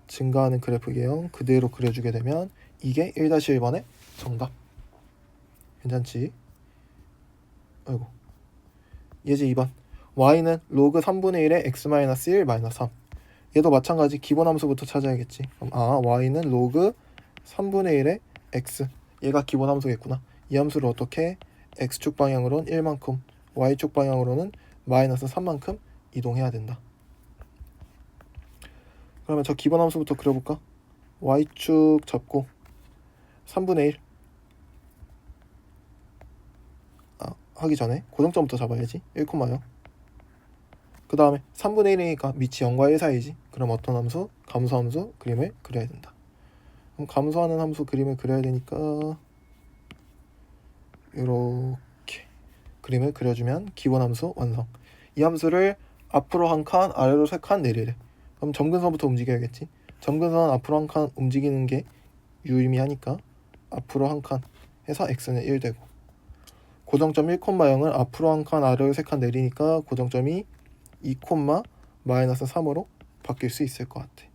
증가하는 그래프 개형 그대로 그려주게 되면 이게 1-1번의 정답. 괜찮지? 아이고. 예제 2번 y는 로그 3분의 1의 x-1 마이너스 3. 얘도 마찬가지 기본 함수부터 찾아야겠지. 그럼 y는 로그 3분의 1의 x 얘가 기본 함수겠구나. 이 함수를 어떻게 x축 방향으로는 1만큼 y축 방향으로는 마이너스 3만큼 이동해야 된다. 그러면 저 기본 함수부터 그려볼까? y축 잡고 3분의 1 하기 전에 고정점부터 잡아야지. 1,0. 그 다음에 3분의 1이니까 밑이 0과 1 사이지. 그럼 어떤 함수? 감소함수 그림을 그려야 된다. 그럼 감소하는 함수 그림을 그려야 되니까 이렇게 그림을 그려주면 기본 함수 완성. 이 함수를 앞으로 한 칸, 아래로 3칸 내리래. 그럼 점근선부터 움직여야겠지. 점근선 앞으로 한 칸 움직이는 게 유의미하니까 앞으로 한 칸 해서 x는 1 되고 고정점 1,0을 앞으로 한 칸, 아래로 3칸 내리니까 고정점이 2, 마이너스 3으로 바뀔 수 있을 것 같아.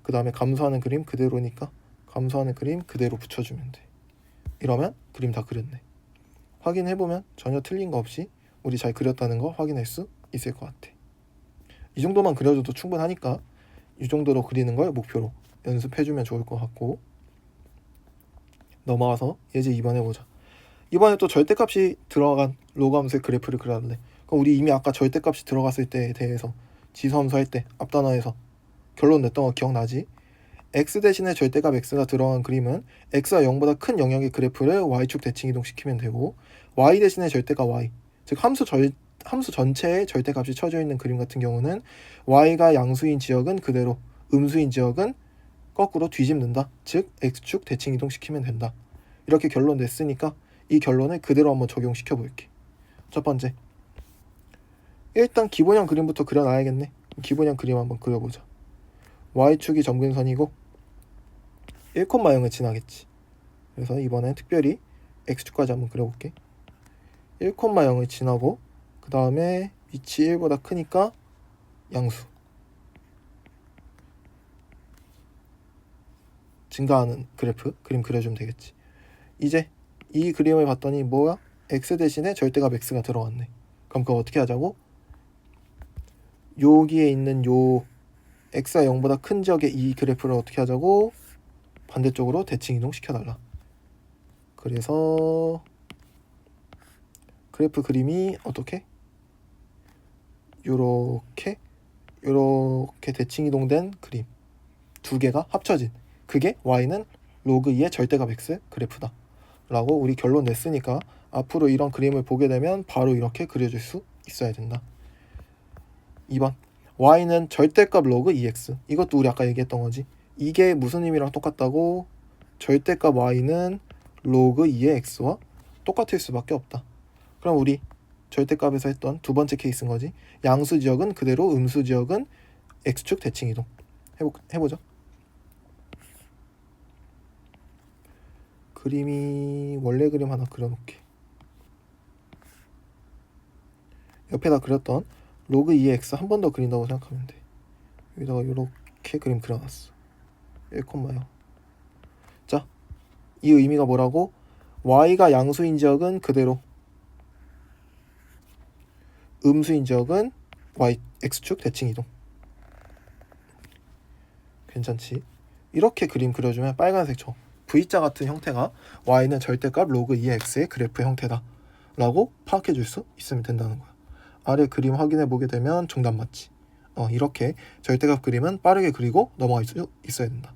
그 다음에 감소하는 그림 그대로니까 감소하는 그림 그대로 붙여주면 돼. 이러면 그림 다 그렸네. 확인해보면 전혀 틀린 거 없이 우리 잘 그렸다는 거 확인할 수 있을 것 같아. 이 정도만 그려줘도 충분하니까 이 정도로 그리는 걸 목표로 연습해주면 좋을 것 같고 넘어와서 예제 2번 해보자. 이번에 또 절대값이 들어간 로그 함수의 그래프를 그려야 돼. 그럼 우리 이미 아까 절대값이 들어갔을 때에 대해서 지수함수 할 때 앞단어에서 결론 냈던 거 기억나지? x 대신에 절대값 x가 들어간 그림은 x가 0보다 큰 영역의 그래프를 y축 대칭 이동시키면 되고 y 대신에 절대값 y 즉 함수 전체에 절대값이 쳐져 있는 그림 같은 경우는 y가 양수인 지역은 그대로 음수인 지역은 거꾸로 뒤집는다. 즉 x축 대칭 이동시키면 된다. 이렇게 결론 냈으니까 이 결론을 그대로 한번 적용시켜 볼게. 첫 번째 일단 기본형 그림부터 그려놔야겠네. 기본형 그림 한번 그려보자. y축이 점근선이고 1,0을 지나겠지. 그래서 이번엔 특별히 x축까지 한번 그려볼게. 1,0을 지나고 그 다음에 위치 1보다 크니까 양수 증가하는 그래프 그림 그려주면 되겠지. 이제 이 그림을 봤더니 뭐야? x 대신에 절대값 x가 들어왔네. 그럼 그거 어떻게 하자고? 여기에 있는 요 x가 0보다 큰 지역의 이 그래프를 어떻게 하자고? 반대쪽으로 대칭 이동 시켜달라. 그래서 그래프 그림이 어떻게? 요렇게 대칭 이동된 그림 두 개가 합쳐진 그게 y는 로그 2의 절대값 x 그래프다 라고 우리 결론 냈으니까 앞으로 이런 그림을 보게 되면 바로 이렇게 그려줄 수 있어야 된다. 2번 y는 절대값 로그 2x. 이것도 우리 아까 얘기했던 거지. 이게 무슨 의미랑 똑같다고? 절대값 y는 로그 2의 x와 똑같을 수밖에 없다. 그럼 우리 절대값에서 했던 두 번째 케이스인 거지. 양수 지역은 그대로, 음수 지역은 x축 대칭 이동. 해보죠. 그림이 원래 그림 하나 그려놓게. 옆에다 그렸던 로그 2의 x 한 번 더 그린다고 생각하면 돼. 여기다가 이렇게 그림 그려놨어. 1콤마요. 자, 이 의미가 뭐라고? y가 양수인 지역은 그대로, 음수인 지역은 x축 대칭 이동. 괜찮지? 이렇게 그림 그려주면 빨간색 쳐. V자 같은 형태가 y는 절대값 로그 2의 x의 그래프 형태다 라고 파악해 줄 수 있으면 된다는 거야. 아래 그림 확인해 보게 되면 정답 맞지? 이렇게 절대값 그림은 빠르게 그리고 넘어갈 수 있어야 된다.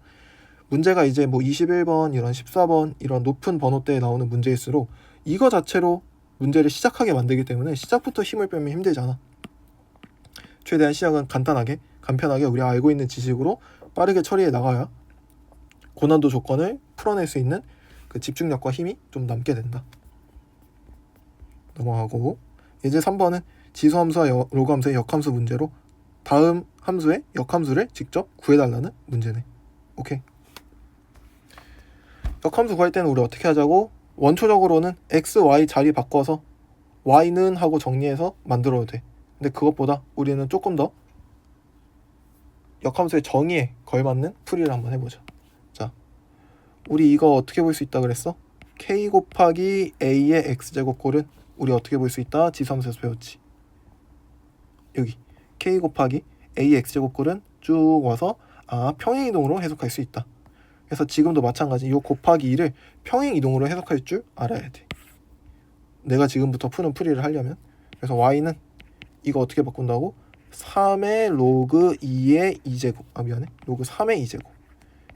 문제가 이제 뭐 21번, 이런 14번 이런 높은 번호대에 나오는 문제일수록 이거 자체로 문제를 시작하게 만들기 때문에 시작부터 힘을 빼면 힘들잖아. 최대한 시작은 간편하게 우리가 알고 있는 지식으로 빠르게 처리해 나가야 고난도 조건을 풀어낼 수 있는 그 집중력과 힘이 좀 남게 된다. 넘어가고 이제 3번은 지수함수와 로그함수의 역함수 문제로 다음 함수의 역함수를 직접 구해달라는 문제네. 오케이. 역함수 구할 때는 우리 어떻게 하자고? 원초적으로는 x, y 자리 바꿔서 y는 하고 정리해서 만들어도 돼. 근데 그것보다 우리는 조금 더 역함수의 정의에 걸맞는 풀이를 한번 해보자. 자, 우리 이거 어떻게 볼 수 있다 그랬어? k 곱하기 a의 x제곱꼴은 우리 어떻게 볼 수 있다? 지수함수에서 배웠지. 여기 k 곱하기 a의 x제곱꼴은 쭉 와서 평행이동으로 해석할 수 있다. 그래서 지금도 마찬가지 이 곱하기 2를 평행이동으로 해석할 줄 알아야 돼. 내가 지금부터 푸는 풀이를 하려면. 그래서 y는 이거 어떻게 바꾼다고? 3의 로그 2의 2제곱 로그 3의 2제곱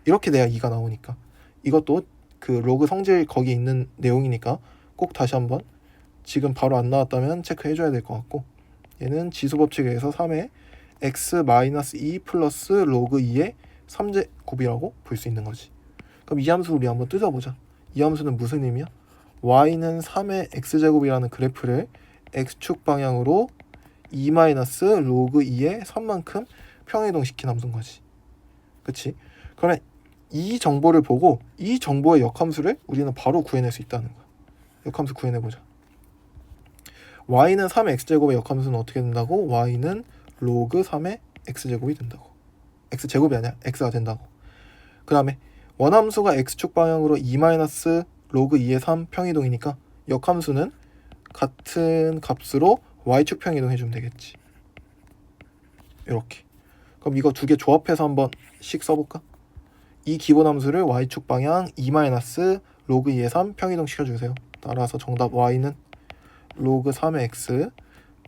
이렇게 돼야 2가 나오니까 이것도 그 로그 성질 거기 있는 내용이니까 꼭 다시 한번 지금 바로 안 나왔다면 체크해 줘야 될 것 같고, 얘는 지수법칙에 의해서 3의 x-2 플러스 로그 2의 3제곱이라고 볼 수 있는 거지. 그럼 이 함수 우리 한번 뜯어보자. 이 함수는 무슨 의미야? y는 3의 x제곱이라는 그래프를 x축 방향으로 2 마이너스 로그 2의 3만큼 평행이동시킨 함수인 거지. 그치? 그러면 이 정보를 보고 이 정보의 역함수를 우리는 바로 구해낼 수 있다는 거야. 역함수 구해내보자. y는 3의 x제곱의 역함수는 어떻게 된다고? y는 로그 3의 x제곱이 된다고. x제곱이 아니야. x가 된다고. 그 다음에 원함수가 x축 방향으로 2 마이너스 로그 2의 3 평이동이니까 역함수는 같은 값으로 y축 평이동 해주면 되겠지. 이렇게. 그럼 이거 두 개 조합해서 한번씩 써볼까? 이 기본함수를 y축 방향 2 마이너스 로그 2의 3 평이동 시켜주세요. 따라서 정답 y는 로그 3의 x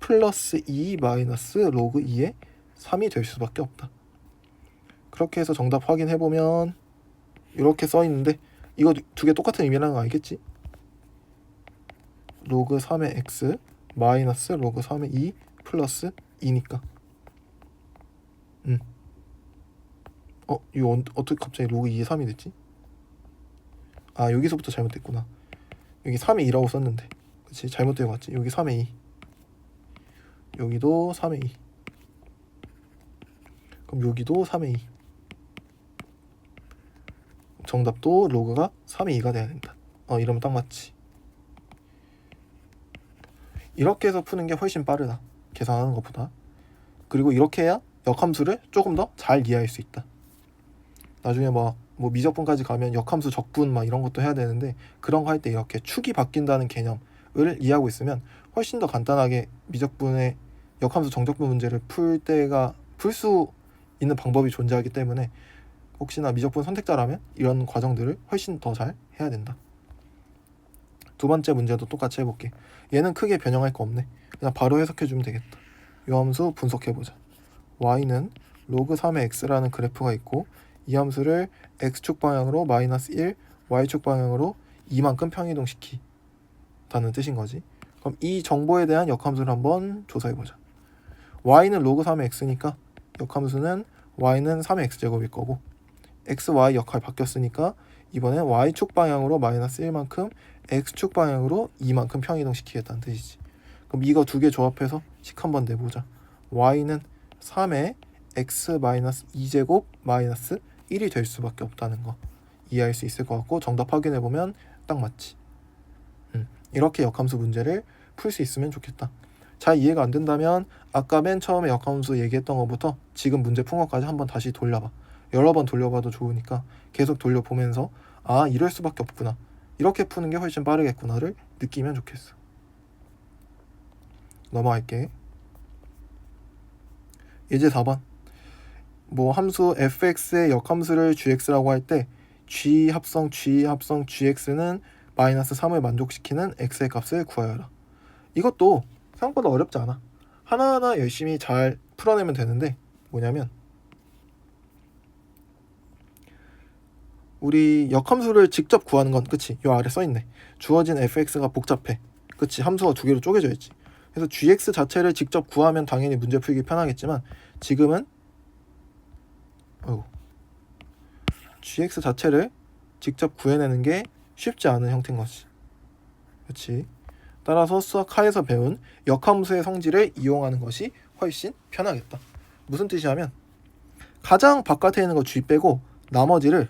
플러스 2 마이너스 로그 2의 3이 될 수밖에 없다. 그렇게 해서 정답 확인해보면 이렇게 써있는데 이거 두 개 똑같은 의미라는 거 알겠지? 로그 3의 x 마이너스 로그 3의 2 플러스 2니까 이거 어떻게 갑자기 로그 2의 3이 됐지? 여기서부터 잘못됐구나. 여기 3의 2라고 썼는데 그치? 잘못되어 갔지? 여기 3의 2 여기도 3의 2 그럼 여기도 3의 2 정답도 로그가 3의 2가 돼야 된다. 이러면 딱 맞지. 이렇게 해서 푸는 게 훨씬 빠르다. 계산하는 것보다. 그리고 이렇게 해야 역함수를 조금 더 잘 이해할 수 있다. 나중에 뭐 뭐 미적분까지 가면 역함수 적분 막 이런 것도 해야 되는데 그런 거 할 때 이렇게 축이 바뀐다는 개념을 이해하고 있으면 훨씬 더 간단하게 미적분의 역함수 정적분 문제를 풀 수 있는 방법이 존재하기 때문에 혹시나 미적분 선택자라면 이런 과정들을 훨씬 더 잘 해야 된다. 두 번째 문제도 똑같이 해볼게. 얘는 크게 변형할 거 없네. 그냥 바로 해석해주면 되겠다. 이 함수 분석해보자. y는 로그 3의 x라는 그래프가 있고 이 함수를 x축 방향으로 마이너스 1, y축 방향으로 2만큼 평이동시키다는 뜻인 거지. 그럼 이 정보에 대한 역함수를 한번 조사해보자. y는 로그 3의 x니까 역함수는 y는 3의 x제곱일 거고 x, y 역할 바뀌었으니까 이번엔 y축 방향으로 마이너스 1만큼 x축 방향으로 2만큼 평이동시키겠다는 뜻이지. 그럼 이거 두 개 조합해서 식 한번 내보자. y는 3의 x 마이너스 2제곱 마이너스 1이 될 수밖에 없다는 거 이해할 수 있을 것 같고 정답 확인해보면 딱 맞지. 이렇게 역함수 문제를 풀 수 있으면 좋겠다. 잘 이해가 안 된다면 아까 맨 처음에 역함수 얘기했던 것부터 지금 문제 푼 것까지 한번 다시 돌려봐. 여러 번 돌려봐도 좋으니까 계속 돌려보면서 아 이럴 수밖에 없구나, 이렇게 푸는 게 훨씬 빠르겠구나를 느끼면 좋겠어. 넘어갈게. 예제 4번. 뭐 함수 fx의 역함수를 gx라고 할 때 g 합성 gx는 마이너스 3을 만족시키는 x의 값을 구하여라. 이것도 생각보다 어렵지 않아. 하나하나 열심히 잘 풀어내면 되는데 뭐냐면 우리 역함수를 직접 구하는 건 그치? 요 아래 써있네. 주어진 fx가 복잡해. 그치? 함수가 두 개로 쪼개져 있지. 그래서 gx 자체를 직접 구하면 당연히 문제 풀기 편하겠지만 지금은 gx 자체를 직접 구해내는 게 쉽지 않은 형태인 것이. 그치? 따라서 수학 하에서 배운 역함수의 성질을 이용하는 것이 훨씬 편하겠다. 무슨 뜻이냐면 가장 바깥에 있는 거 g 빼고 나머지를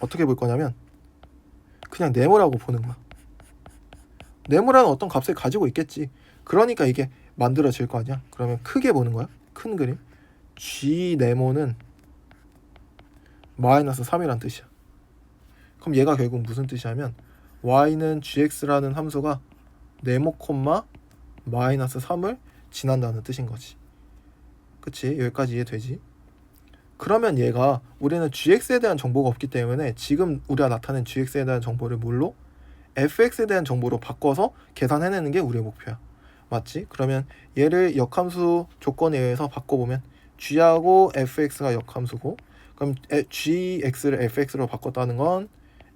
어떻게 볼 거냐면 그냥 네모라고 보는 거야. 네모라는 어떤 값을 가지고 있겠지. 그러니까 이게 만들어질 거 아니야. 그러면 크게 보는 거야. 큰 그림. g 네모는 마이너스 3이란 뜻이야. 그럼 얘가 결국 무슨 뜻이냐면 y는 gx라는 함수가 네모 콤마 마이너스 3을 지난다는 뜻인 거지. 그치? 여기까지 이해되지? 그러면 얘가 우리는 gx에 대한 정보가 없기 때문에 지금 우리가 나타낸 gx에 대한 정보를 뭘로? fx에 대한 정보로 바꿔서 계산해내는 게 우리의 목표야. 맞지? 그러면 얘를 역함수 조건에 의해서 바꿔보면 g하고 fx가 역함수고 그럼 gx를 fx로 바꿨다는 건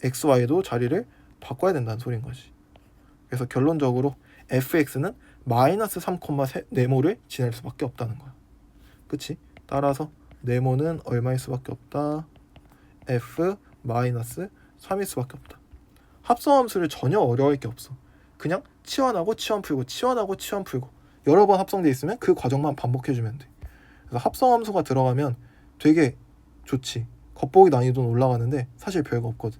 xy도 자리를 바꿔야 된다는 소린 거지. 그래서 결론적으로 fx는 마이너스 3, 네모를 지낼 수밖에 없다는 거야. 그치? 따라서 네모는 얼마일 수밖에 없다? f 마이너스 3일 수밖에 없다. 합성함수를 전혀 어려울 게 없어. 그냥 치환하고 치환 풀고 치환하고 치환 풀고 여러 번 합성돼 있으면 그 과정만 반복해주면 돼. 그래서 합성함수가 들어가면 되게 좋지. 겉보기 난이도는 올라가는데 사실 별거 없거든.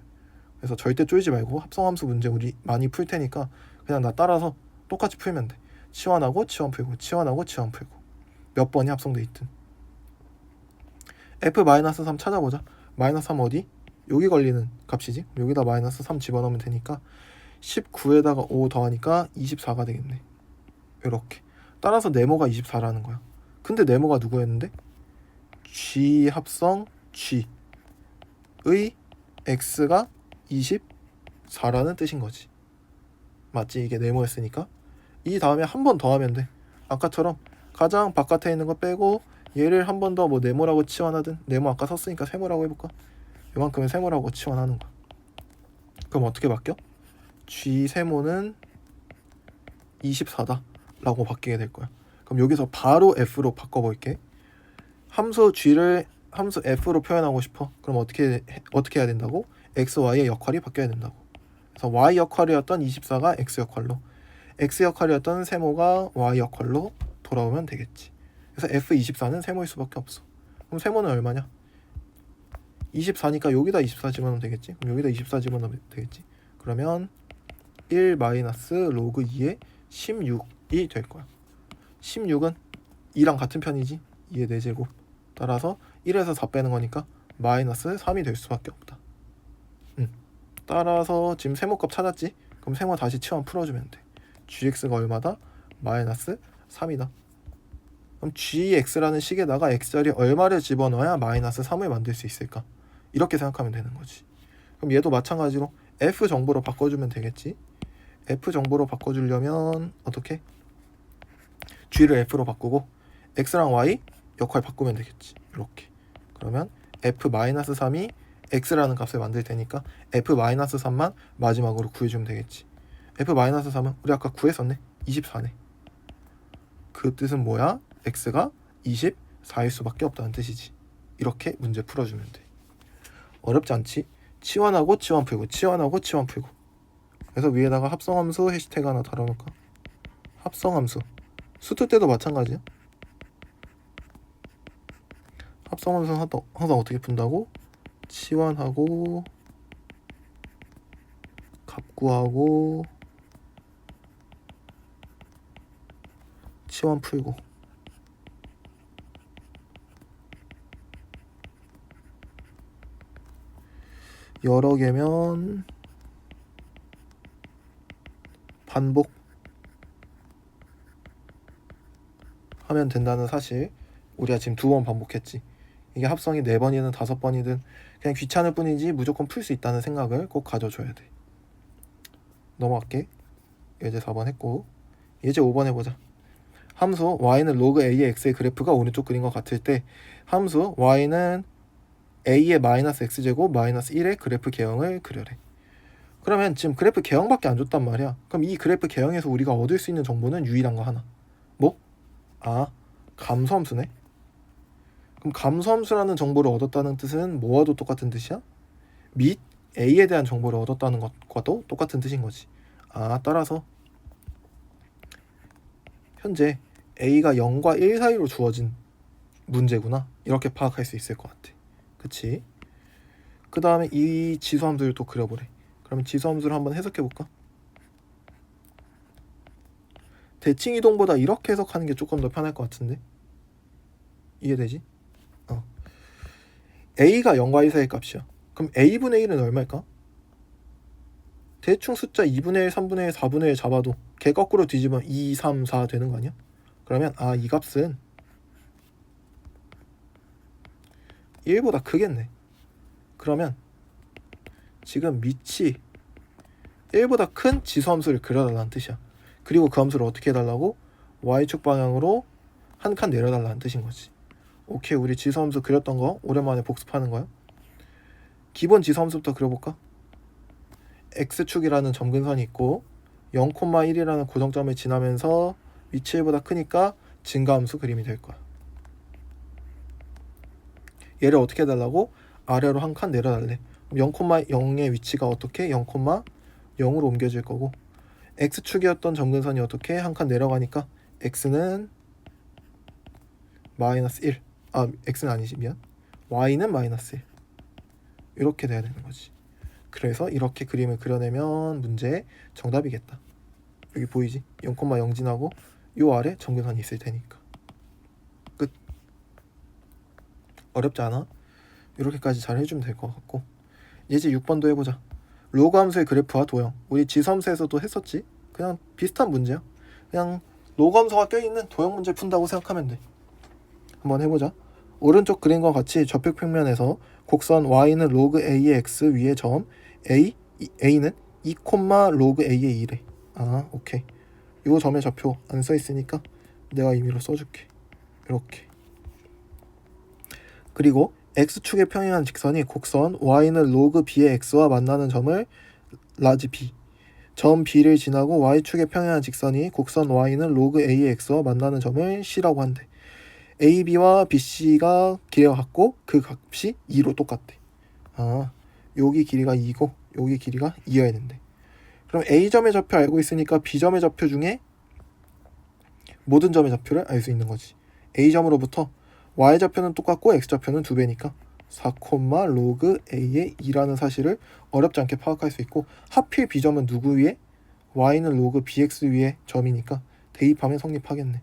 그래서 절대 쫄지 말고 합성함수 문제 우리 많이 풀 테니까 그냥 나 따라서 똑같이 풀면 돼. 치환하고 치환 풀고 치환하고 치환 풀고 몇 번이 합성돼 있든. f-3 찾아보자. 마이너스 3 어디? 여기 걸리는 값이지. 여기다 마이너스 3 집어넣으면 되니까 19에다가 5 더하니까 24가 되겠네. 이렇게. 따라서 네모가 24라는 거야. 근데 네모가 누구였는데? g 합성 g의 x가 24라는 뜻인 거지. 맞지? 이게 네모였으니까. 이 다음에 한 번 더 하면 돼. 아까처럼 가장 바깥에 있는 거 빼고 얘를 한 번 더 뭐 네모라고 치환하든, 네모 아까 썼으니까 세모라고 해볼까? 이만큼은 세모라고 치환하는 거야. 그럼 어떻게 바뀌어? g 세모는 24다 라고 바뀌게 될 거야. 그럼 여기서 바로 f로 바꿔볼게. 함수 g를 함수 f로 표현하고 싶어. 그럼 어떻게 해야 된다고? x, y의 역할이 바뀌어야 된다고. 그래서 y 역할이었던 24가 x 역할로, x 역할이었던 세모가 y 역할로 돌아오면 되겠지. 그래서 f24는 세모일 수밖에 없어. 그럼 세모는 얼마냐? 24니까 여기다 24 집어넣으면 되겠지. 그럼 여기다 24 집어넣으면 되겠지. 그러면 1 마이너스 로그 2의 16이 될 거야. 16은 2랑 같은 편이지. 2의 4제곱. 따라서 1에서 4 빼는 거니까 마이너스 3이 될 수밖에 없다. 따라서 지금 세모값 찾았지? 그럼 세모 다시 치환 풀어주면 돼. gx가 얼마다? 마이너스 3이다. 그럼 gx라는 식에다가 x자리에 얼마를 집어넣어야 마이너스 3을 만들 수 있을까? 이렇게 생각하면 되는 거지. 그럼 얘도 마찬가지로 f 정보로 바꿔주면 되겠지. f 정보로 바꿔주려면 어떻게? g를 f로 바꾸고 x랑 y 역할 바꾸면 되겠지. 이렇게. 그러면 f-3이 x라는 값을 만들 테니까 f-3만 마지막으로 구해주면 되겠지. f-3은 우리 아까 구했었네. 24네. 그 뜻은 뭐야? x가 24일 수밖에 없다는 뜻이지. 이렇게 문제 풀어주면 돼. 어렵지 않지? 치환하고 치환 풀고 치환하고 치환 풀고. 그래서 위에다가 합성함수 해시태그 하나 달아놓을까? 합성함수 수투 때도 마찬가지야. 합성함수는 항상 어떻게 푼다고? 치환하고 값 구하고 치환 풀고. 여러 개면 반복 하면 된다는 사실 우리가 지금 2번 반복했지. 이게 합성이 4번이든 5번이든 그냥 귀찮을 뿐이지 무조건 풀 수 있다는 생각을 꼭 가져줘야 돼. 넘어갈게. 예제 4번 했고 예제 5번 해보자. 함수 y는 로그 a의 x의 그래프가 오른쪽 그림과 같을 때 함수 y는 a의 마이너스 x제곱 마이너스 1의 그래프 개형을 그려래. 그러면 지금 그래프 개형밖에 안 줬단 말이야. 그럼 이 그래프 개형에서 우리가 얻을 수 있는 정보는 유일한 거 하나. 뭐? 감소함수네. 그럼 감소함수라는 정보를 얻었다는 뜻은 뭐와도 똑같은 뜻이야? 및 a에 대한 정보를 얻었다는 것과도 똑같은 뜻인 거지. 따라서 현재 a가 0과 1 사이로 주어진 문제구나. 이렇게 파악할 수 있을 것 같아. 그치? 그 다음에 이 지수함수를 또 그려보래. 그러면 지수함수를 한번 해석해볼까? 대칭 이동보다 이렇게 해석하는 게 조금 더 편할 것 같은데? 이해되지? a가 0과 1 사이 값이야. 그럼 a분의 1은 얼마일까? 대충 숫자 2분의 1, 3분의 1, 4분의 1 잡아도 걔 거꾸로 뒤집으면 2, 3, 4 되는 거 아니야? 그러면 이 값은 1보다 크겠네. 그러면 지금 밑이 1보다 큰 지수함수를 그려달라는 뜻이야. 그리고 그 함수를 어떻게 해달라고? y축 방향으로 한 칸 내려달라는 뜻인 거지. 오케이, 우리 지수함수 그렸던 거 오랜만에 복습하는 거야. 기본 지수함수부터 그려볼까? x축이라는 점근선이 있고 0,1이라는 고정점을 지나면서 위치 1보다 크니까 증가함수 그림이 될 거야. 얘를 어떻게 해달라고? 아래로 한 칸 내려달래. 0,0의 위치가 어떻게? 0,0으로 옮겨질 거고 x축이었던 점근선이 어떻게? 한 칸 내려가니까 x는 마이너스 1. x는 아니지, 미안. y는 마이너스 1. 이렇게 돼야 되는 거지. 그래서 이렇게 그림을 그려내면 문제의 정답이겠다. 여기 보이지? 0,0 지나고 요 아래 점근선이 있을 테니까. 끝. 어렵지 않아? 이렇게까지 잘 해주면 될 것 같고 예제 6번도 해보자. 로그 함수의 그래프와 도형. 우리 지수함수에서도 했었지? 그냥 비슷한 문제야. 그냥 로그 함수가 껴있는 도형 문제 푼다고 생각하면 돼. 한번 해보자. 오른쪽 그림과 같이 좌표 평면에서 곡선 y는 로그 a의 x 위의 점 a는 2, 로그 a의 2래. 오케이. 요 점의 좌표 안 써있으니까 내가 임의로 써줄게. 이렇게. 그리고 x축에 평행한 직선이 곡선 y는 로그 b의 x와 만나는 점을 라지 b, 점 b를 지나고 y축에 평행한 직선이 곡선 y는 로그 a의 x와 만나는 점을 c라고 한대. AB와 BC가 길이가 같고 그 값이 2로 똑같대. 여기 길이가 2고 여기 길이가 2여야 된대. 그럼 A점의 좌표 알고 있으니까 B점의 좌표 중에 모든 점의 좌표를 알 수 있는 거지. A점으로부터 Y좌표는 똑같고 X좌표는 2배니까 4, 로그 A의 2라는 사실을 어렵지 않게 파악할 수 있고 하필 B점은 누구 위에? Y는 로그 BX 위에 점이니까 대입하면 성립하겠네.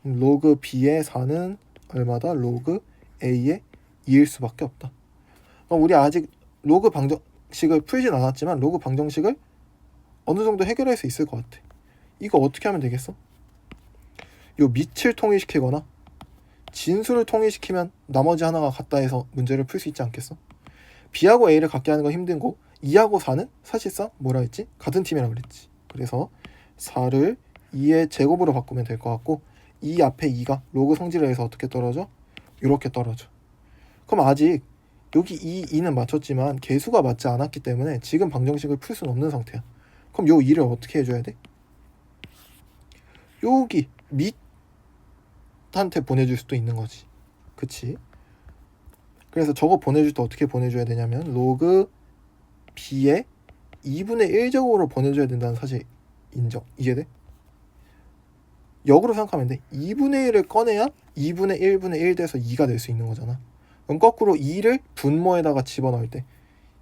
로그 B의 4는 얼마다? 로그 A의 2일 수밖에 없다. 우리 아직 로그 방정식을 풀진 않았지만 로그 방정식을 어느 정도 해결할 수 있을 것 같아. 이거 어떻게 하면 되겠어? 요 밑을 통일시키거나 진수를 통일시키면 나머지 하나가 같다 해서 문제를 풀 수 있지 않겠어? B하고 A를 같게 하는 건 힘든고 2하고 4는 사실상 뭐라 했지? 같은 팀이라고 그랬지. 그래서 4를 2의 제곱으로 바꾸면 될 것 같고 2 앞에 2가 로그 성질을 해서 어떻게 떨어져? 이렇게 떨어져. 그럼 아직 여기 2는 맞췄지만 개수가 맞지 않았기 때문에 지금 방정식을 풀 수는 없는 상태야. 그럼 요 2를 어떻게 해줘야 돼? 여기 밑한테 보내줄 수도 있는 거지. 그치? 그래서 저거 보내줄 때 어떻게 보내줘야 되냐면 로그 b의 2분의 1제곱으로 보내줘야 된다는 사실 인정. 이해돼? 역으로 생각하면 돼. 2분의 1을 꺼내야 2분의 1분의 1 돼서 2가 될 수 있는 거잖아. 그럼 거꾸로 2를 분모에다가 집어넣을 때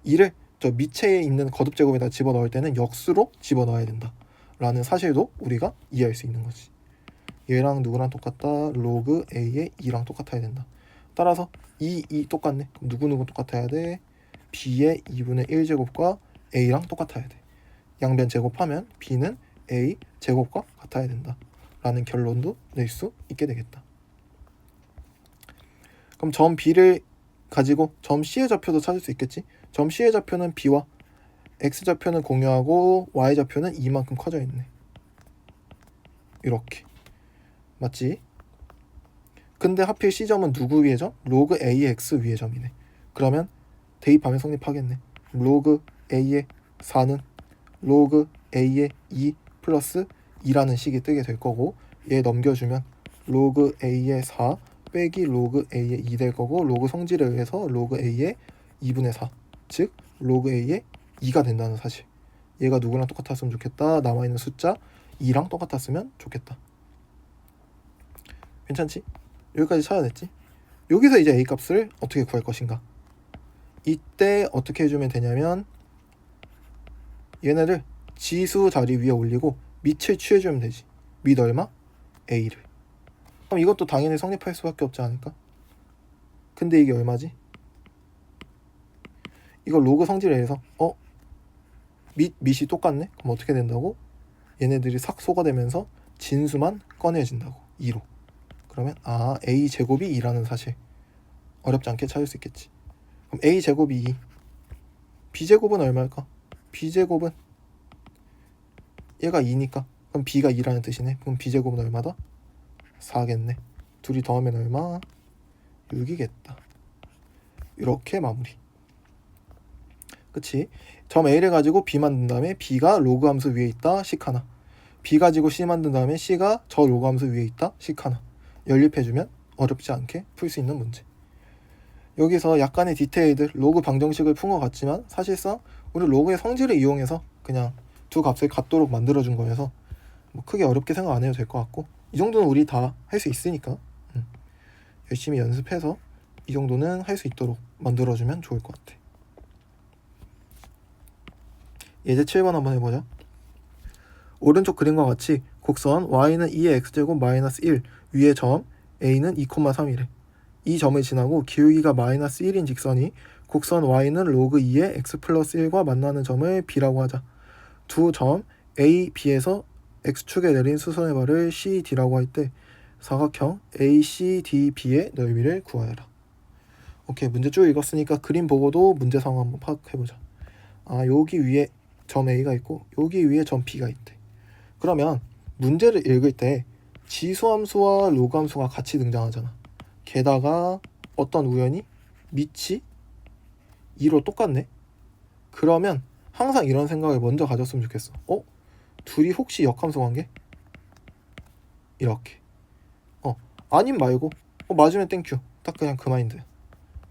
2를 저 밑에 있는 거듭제곱에다 집어넣을 때는 역수로 집어넣어야 된다 라는 사실도 우리가 이해할 수 있는 거지. 얘랑 누구랑 똑같다? 로그 a의 2랑 똑같아야 된다. 따라서 2 똑같네. 그럼 누구 똑같아야 돼? b의 2분의 1제곱과 a랑 똑같아야 돼. 양변 제곱하면 b는 a 제곱과 같아야 된다 라는 결론도 낼 수 있게 되겠다. 그럼 점 b를 가지고 점 c의 좌표도 찾을 수 있겠지. 점 c의 좌표는 b와 x좌표는 공유하고 y좌표는 이만큼 커져 있네. 이렇게 맞지? 근데 하필 c점은 누구 위의 점? 로그 a의 x 위의 점이네. 그러면 대입하면 성립하겠네. 로그 a의 4는 로그 a의 2 플러스 2라는 식이 뜨게 될 거고 얘 넘겨주면 로그 a의 4 빼기 로그 a의 2 될 거고 로그 성질에 의해서 로그 a의 2분의 4 즉 로그 a의 2가 된다는 사실. 얘가 누구랑 똑같았으면 좋겠다. 남아있는 숫자 2랑 똑같았으면 좋겠다. 괜찮지? 여기까지 찾아냈지? 여기서 이제 a 값을 어떻게 구할 것인가? 이때 어떻게 해주면 되냐면 얘네를 지수 자리 위에 올리고 밑을 취해주면 되지. 밑 얼마? a를. 그럼 이것도 당연히 성립할 수밖에 없지 않을까? 근데 이게 얼마지? 이거 로그 성질에 의해서 밑이 똑같네? 그럼 어떻게 된다고? 얘네들이 싹 소거되면서 진수만 꺼내진다고. 2로. 그러면 a 제곱이 2라는 사실 어렵지 않게 찾을 수 있겠지. 그럼 a 제곱이 2 b제곱은 얼마일까? b제곱은 얘가 2니까 그럼 b가 2라는 뜻이네. 그럼 b제곱은 얼마다? 4겠네. 둘이 더하면 얼마? 6이겠다. 이렇게 마무리. 그치? 점 a를 가지고 b 만든 다음에 b가 로그 함수 위에 있다 식 하나, b 가지고 c 만든 다음에 c가 저 로그 함수 위에 있다 식 하나 연립해주면 어렵지 않게 풀 수 있는 문제. 여기서 약간의 디테일들 로그 방정식을 푼 것 같지만 사실상 우리 로그의 성질을 이용해서 그냥 두 값을 같도록 만들어준 거여서 뭐 크게 어렵게 생각 안 해도 될 것 같고 이 정도는 우리 다 할 수 있으니까 열심히 연습해서 이 정도는 할 수 있도록 만들어주면 좋을 것 같아. 예제 7번 한번 해보자. 오른쪽 그림과 같이 곡선 y는 2의 x제곱 마이너스 1 위의 점 a는 2,3이래. 이 점을 지나고 기울기가 마이너스 1인 직선이 곡선 y는 로그 2의 x 플러스 1과 만나는 점을 b라고 하자. 두 점 a, b에서 x축에 내린 수선의 발을 CD라고 할 때 사각형 ACDB의 넓이를 구하여라. 오케이, 문제 쭉 읽었으니까 그림 보고도 문제 상황 한번 파악해보자. 여기 위에 점 A가 있고 여기 위에 점 B가 있대. 그러면 문제를 읽을 때 지수함수와 로그함수가 같이 등장하잖아. 게다가 어떤 우연히 밑이 2로 똑같네. 그러면 항상 이런 생각을 먼저 가졌으면 좋겠어. 둘이 혹시 역함수 관계? 이렇게. 아님 말고 맞으면 땡큐. 딱 그냥 그 마인드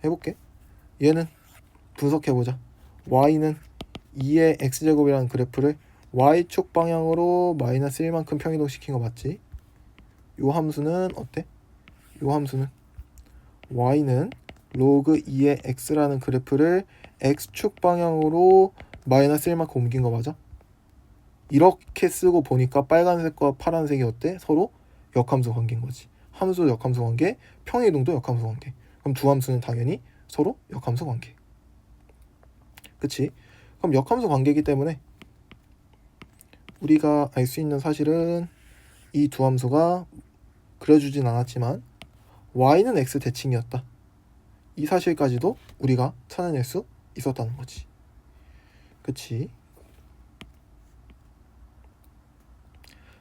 해볼게. 얘는 분석해보자. y는 2의 x제곱이라는 그래프를 y축 방향으로 마이너스 1만큼 평이동시킨 거 맞지? 요 함수는 어때? 요 함수는 y는 로그 2의 x라는 그래프를 x축 방향으로 마이너스 1만큼 옮긴 거 맞아? 이렇게 쓰고 보니까 빨간색과 파란색이 어때? 서로 역함수 관계인 거지. 함수 역함수 관계, 평이동도 역함수 관계. 그럼 두 함수는 당연히 서로 역함수 관계. 그치? 그럼 역함수 관계이기 때문에 우리가 알 수 있는 사실은 이 두 함수가 그려주진 않았지만 y는 x 대칭이었다. 이 사실까지도 우리가 찾아낼 수 있었다는 거지. 그치?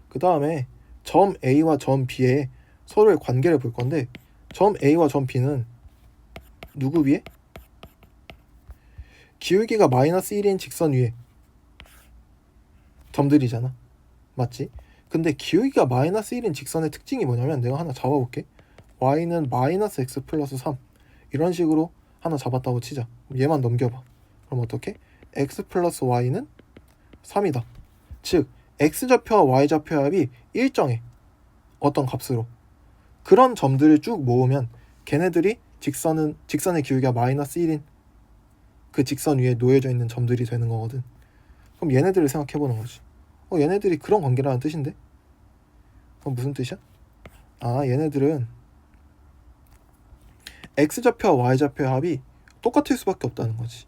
그 다음에 점 A와 점 B의 서로의 관계를 볼 건데 점 A와 점 B는 누구 위에? 기울기가 마이너스 1인 직선 위에 점들이잖아. 맞지? 근데 기울기가 마이너스 1인 직선의 특징이 뭐냐면 내가 하나 잡아볼게. y는 마이너스 x 플러스 3 이런 식으로 하나 잡았다고 치자. 얘만 넘겨봐. 그럼 어떻게? x 플러스 y는 3이다. 즉 x좌표와 y좌표의 합이 일정해. 어떤 값으로. 그런 점들을 쭉 모으면 걔네들이 직선의 기울기가 마이너스 1인 그 직선 위에 놓여져 있는 점들이 되는 거거든. 그럼 얘네들을 생각해보는 거지. 얘네들이 그런 관계라는 뜻인데? 그럼 무슨 뜻이야? 얘네들은 x좌표와 y좌표의 합이 똑같을 수밖에 없다는 거지.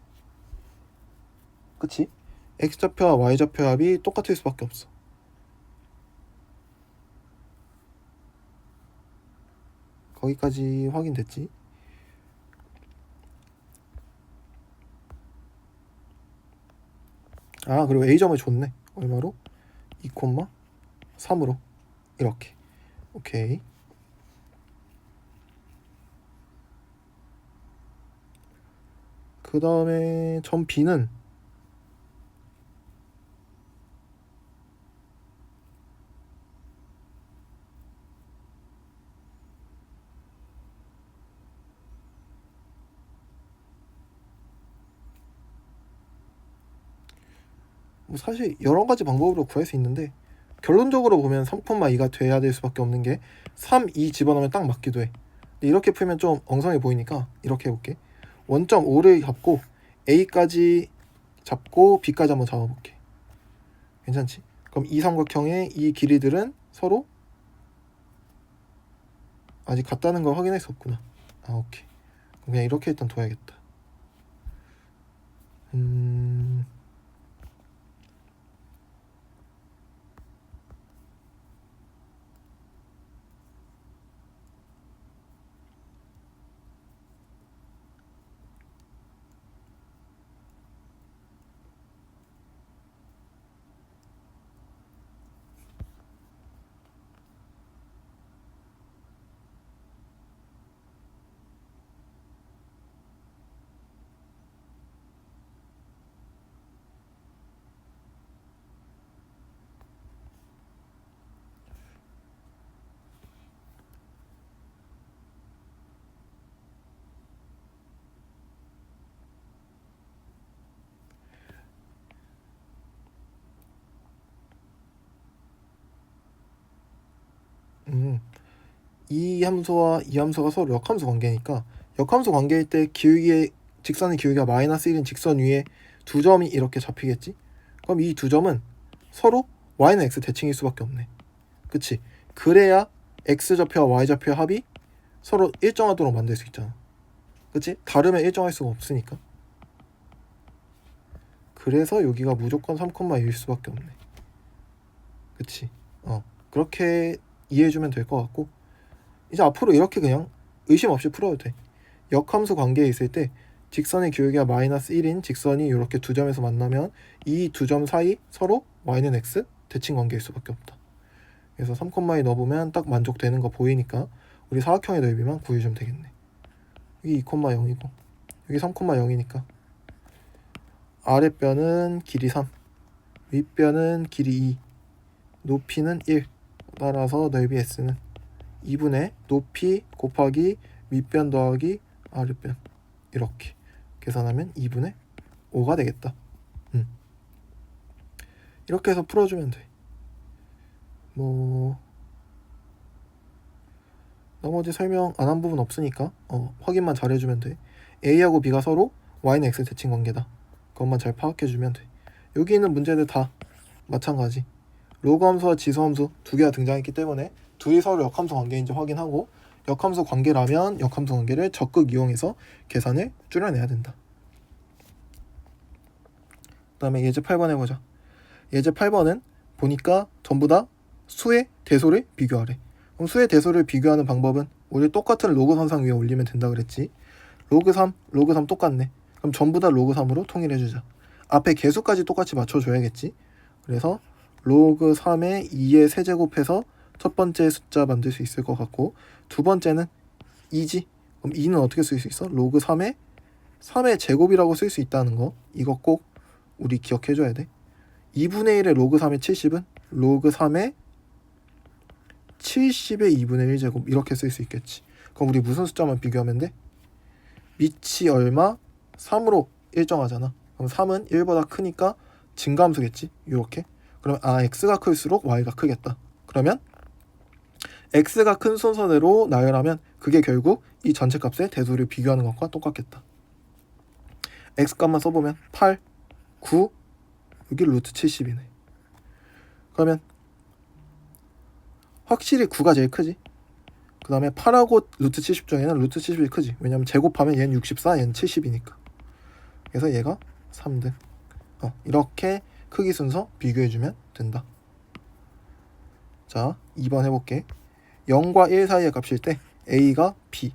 그치? x좌표와 y좌표의 합이 똑같을 수밖에 없어. 거기까지 확인됐지? 그리고 a점을 줬네. 얼마로? 2,3으로 이렇게. 오케이. 그 다음에 점 B는 사실 여러 가지 방법으로 구할 수 있는데 결론적으로 보면 3,2가 돼야 될 수밖에 없는 게 3, 2 집어넣으면 딱 맞기도 해. 근데 이렇게 풀면 좀 엉성해 보이니까 이렇게 해볼게. 원점 5를 잡고 A까지 잡고 B까지 한번 잡아볼게. 괜찮지? 그럼 이 삼각형의 이 길이들은 서로 아직 같다는 걸 확인할 수 없구나. 오케이. 그럼 그냥 이렇게 일단 둬야겠다. 이 함수와 이 함수가 서로 역함수 관계니까 역함수 관계일 때 직선의 기울기가 마이너스 1인 직선 위에 두 점이 이렇게 잡히겠지? 그럼 이 두 점은 서로 y는 x 대칭일 수밖에 없네. 그치? 그래야 x좌표와 y좌표의 합이 서로 일정하도록 만들 수 있잖아. 그치? 다르면 일정할 수가 없으니까. 그래서 여기가 무조건 3,1일 수밖에 없네. 그치? 그렇게 이해해주면 될 것 같고 이제 앞으로 이렇게 그냥 의심 없이 풀어도 돼. 역함수 관계에 있을 때 직선의 기울기가 마이너스 1인 직선이 이렇게 두 점에서 만나면 이 두 점 사이 서로 y는 x 대칭 관계일 수밖에 없다. 그래서 3,2 넣어보면 딱 만족되는 거 보이니까 우리 사각형의 넓이만 구해주면 되겠네. 여기 2,0이고 여기 3,0이니까 아랫변은 길이 3, 윗변은 길이 2, 높이는 1. 따라서 넓이 s는 2분의 높이 곱하기 윗변 더하기 아랫변 이렇게 계산하면 2분의 5가 되겠다. 이렇게 해서 풀어주면 돼. 나머지 설명 안 한 부분 없으니까 확인만 잘 해주면 돼. A하고 B가 서로 Y는 X 대칭 관계다. 그것만 잘 파악해주면 돼. 여기 있는 문제들 다 마찬가지. 로그 함수와 지수 함수 두 개가 등장했기 때문에 둘이 서로 역함수 관계인지 확인하고 역함수 관계라면 역함수 관계를 적극 이용해서 계산을 줄여내야 된다. 그 다음에 예제 8번 해보자. 예제 8번은 보니까 전부 다 수의 대소를 비교하래. 그럼 수의 대소를 비교하는 방법은 우리 똑같은 로그 선상 위에 올리면 된다 그랬지. 로그 3, 로그 3 똑같네. 그럼 전부 다 로그 3으로 통일해주자. 앞에 개수까지 똑같이 맞춰줘야겠지. 그래서 로그 3에 2의 세제곱해서 첫 번째 숫자 만들 수 있을 것 같고, 두 번째는 2지. 그럼 2는 어떻게 쓸 수 있어? 로그 3의 제곱이라고 쓸 수 있다는 거. 이거 꼭 우리 기억해줘야 돼. 2분의 1의 로그 3의 70은 로그 3의 70의 2분의 1제곱 이렇게 쓸 수 있겠지. 그럼 우리 무슨 숫자만 비교하면 돼? 밑이 얼마? 3으로 일정하잖아. 그럼 3은 1보다 크니까 증가함수겠지. 이렇게. 그러면 x가 클수록 y가 크겠다. 그러면 x가 큰 순서대로 나열하면 그게 결국 이 전체 값의 대소를 비교하는 것과 똑같겠다. x값만 써보면 8, 9, 여기 루트 70이네. 그러면 확실히 9가 제일 크지. 그 다음에 8하고 루트 70 중에는 루트 70이 크지. 왜냐면 제곱하면 얘는 64, 얘는 70이니까. 그래서 얘가 3등. 이렇게 크기 순서 비교해주면 된다. 자, 2번 해볼게. 0과 1 사이의 값일 때 a가 b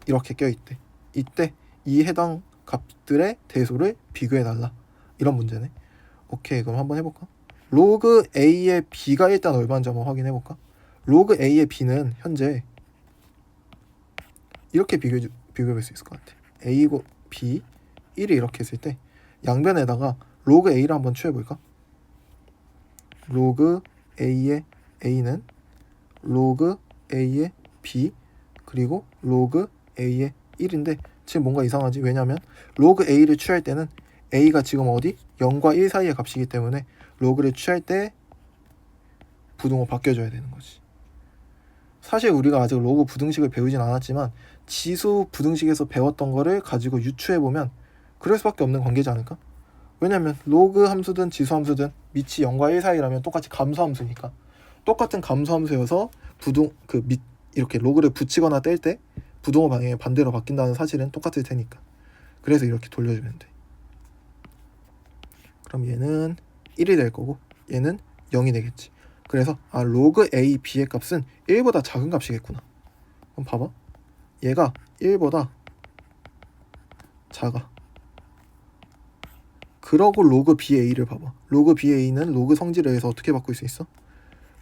이렇게 껴있대. 이때 이 해당 값들의 대소를 비교해달라. 이런 문제네. 오케이, 그럼 한번 해볼까? 로그 a의 b가 일단 얼마인지 한번 확인해볼까? 로그 a의 b는 현재 이렇게 비교해볼 수 있을 것 같아. a고 b 1이 이렇게 했을 때 양변에다가 로그 a를 한번 취해볼까? 로그 a의 a는 로그 a의 b 그리고 로그 a의 1인데 지금 뭔가 이상하지? 왜냐면 로그 a를 취할 때는 a가 지금 어디? 0과 1 사이의 값이기 때문에 로그를 취할 때 부등호 바뀌어줘야 되는 거지. 사실 우리가 아직 로그 부등식을 배우진 않았지만 지수 부등식에서 배웠던 거를 가지고 유추해보면 그럴 수밖에 없는 관계지 않을까? 왜냐면 로그 함수든 지수 함수든 밑이 0과 1 사이라면 똑같이 감소 함수니까 똑같은 감소 함수여서 이렇게 로그를 붙이거나 뗄 때 부등호 방향이 반대로 바뀐다는 사실은 똑같을 테니까. 그래서 이렇게 돌려주면 돼. 그럼 얘는 1이 될 거고 얘는 0이 되겠지. 그래서 로그 a, b의 값은 1보다 작은 값이겠구나. 그럼 봐봐. 얘가 1보다 작아. 그러고 로그 ba를 봐봐. 로그 ba는 로그 성질을 해서 어떻게 바꿀 수 있어?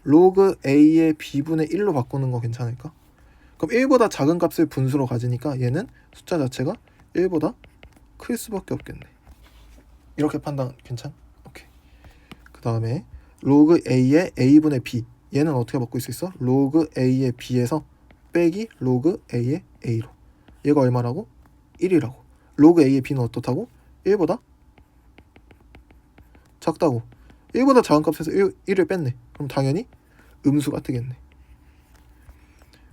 로그 a의 b분의 1로 바꾸는 거 괜찮을까? 그럼 1보다 작은 값을 분수로 가지니까 얘는 숫자 자체가 1보다 클 수밖에 없겠네. 이렇게 판단 괜찮? 오케이. 그 다음에 로그 a의 a분의 b 얘는 어떻게 바꿀 수 있어? 로그 a의 b에서 빼기 로그 a의 a로. 얘가 얼마라고? 1이라고. 로그 a의 b는 어떻다고? 1보다 작다고. 1보다 작은 값에서 1을 뺐네. 그럼 당연히 음수가 뜨겠네.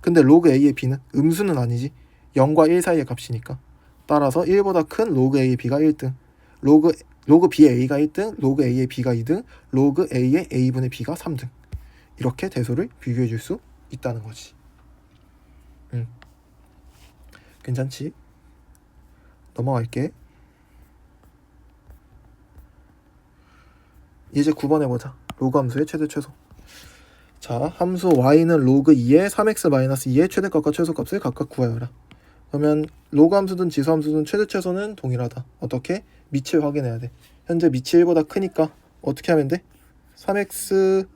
근데 로그 a의 b는 음수는 아니지. 0과 1 사이의 값이니까. 따라서 1보다 큰 로그 a의 b가 1등. 로그 b의 a가 1등, 로그 a의 b가 2등, 로그 a의 a분의 b가 3등. 이렇게 대소를 비교해 줄 수 있다는 거지. 괜찮지? 넘어갈게. 이제 9번 해보자. 로그 함수의 최대 최소. 자, 함수 y는 로그 2의 3x-2의 최대값과 최소값을 각각 구하여라. 그러면 로그 함수든 지수 함수든 최대 최소는 동일하다. 어떻게? 밑을 확인해야 돼. 현재 밑이 1보다 크니까 어떻게 하면 돼? 3x-2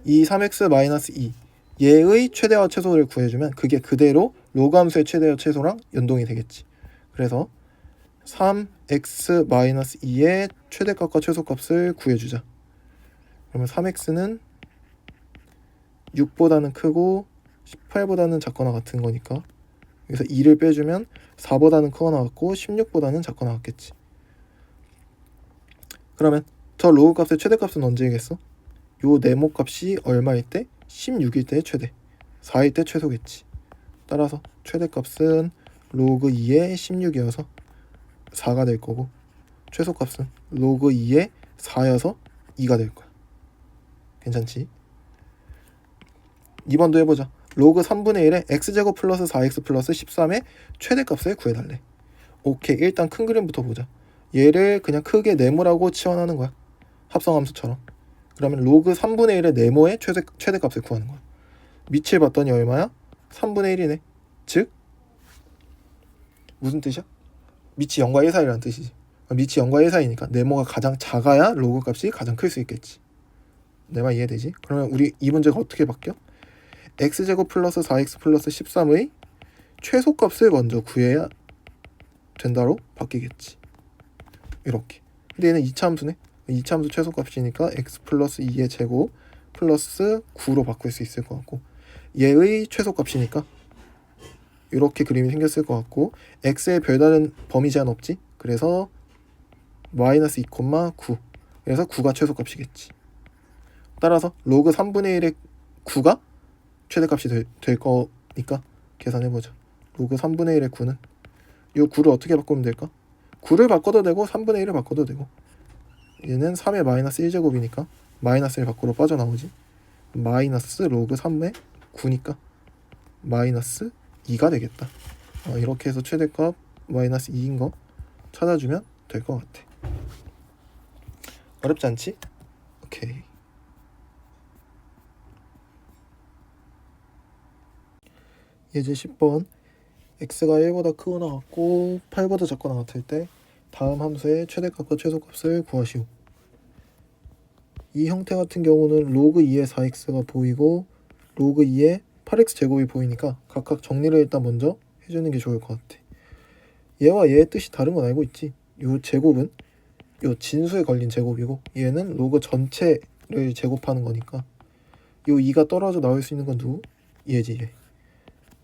이 3x-2 얘의 최대와 최소를 구해주면 그게 그대로 로그 함수의 최대와 최소랑 연동이 되겠지. 그래서 3x-2의 최대값과 최소값을 구해주자. 그러면 3x는 6보다는 크고 18보다는 작거나 같은 거니까 여기서 2를 빼주면 4보다는 크거나 같고 16보다는 작거나 같겠지. 그러면 저 로그 값의 최대값은 언제이겠어? 요 네모 값이 얼마일 때? 16일 때의 최대, 4일 때 최소겠지. 따라서 최대값은 로그 2의 16이어서 4가 될 거고 최소값은 로그 2의 4여서 2가 될 거야. 괜찮지? 2번도 해보자. 로그 3분의 1에 x제곱 플러스 4x 플러스 13의 최대값을 구해달래. 오케이, 일단 큰 그림부터 보자. 얘를 그냥 크게 네모라고 치환하는 거야. 합성함수처럼. 그러면 로그 3분의 1의 네모의 최대값을 구하는 거야. 밑을 봤더니 얼마야? 3분의 1이네. 즉 무슨 뜻이야? 밑이 0과 1 사이라는 뜻이지. 밑이 0과 1 사이니까 네모가 가장 작아야 로그 값이 가장 클 수 있겠지. 내 말 이해되지? 그러면 우리 이 문제가 어떻게 바뀌어? x제곱 플러스 4x 플러스 13의 최소값을 먼저 구해야 된다로 바뀌겠지. 이렇게. 근데 얘는 2차 함수네. 2차 함수 최소값이니까 x 플러스 2의 제곱 플러스 9로 바꿀 수 있을 것 같고, 얘의 최소값이니까 이렇게 그림이 생겼을 것 같고, x의 별다른 범위 제한 없지? 그래서 마이너스 2,9, 그래서 9가 최소값이겠지. 따라서 로그 3분의 1의 9가 최대값이 될 거니까 계산해보자. 로그 3분의 1의 9는 이 9를 어떻게 바꾸면 될까? 9를 바꿔도 되고 3분의 1을 바꿔도 되고, 얘는 3의 마이너스 1제곱이니까 마이너스 1 밖으로 빠져나오지. 마이너스 로그 3의 9니까 마이너스 2가 되겠다. 이렇게 해서 최대값 마이너스 2인 거 찾아주면 될 것 같아. 어렵지 않지? 오케이. 예제 10번. x가 1보다 크거나 같고 8보다 작거나 같을 때 다음 함수의 최대값과 최소값을 구하시오. 이 형태 같은 경우는 로그 2의 4x가 보이고 로그 2의 8x 제곱이 보이니까 각각 정리를 일단 먼저 해주는 게 좋을 것 같아. 얘와 얘의 뜻이 다른 건 알고 있지? 요 제곱은 요 진수에 걸린 제곱이고, 얘는 로그 전체를 제곱하는 거니까 요 2가 떨어져 나올 수 있는 건 누구? 얘지, 얘.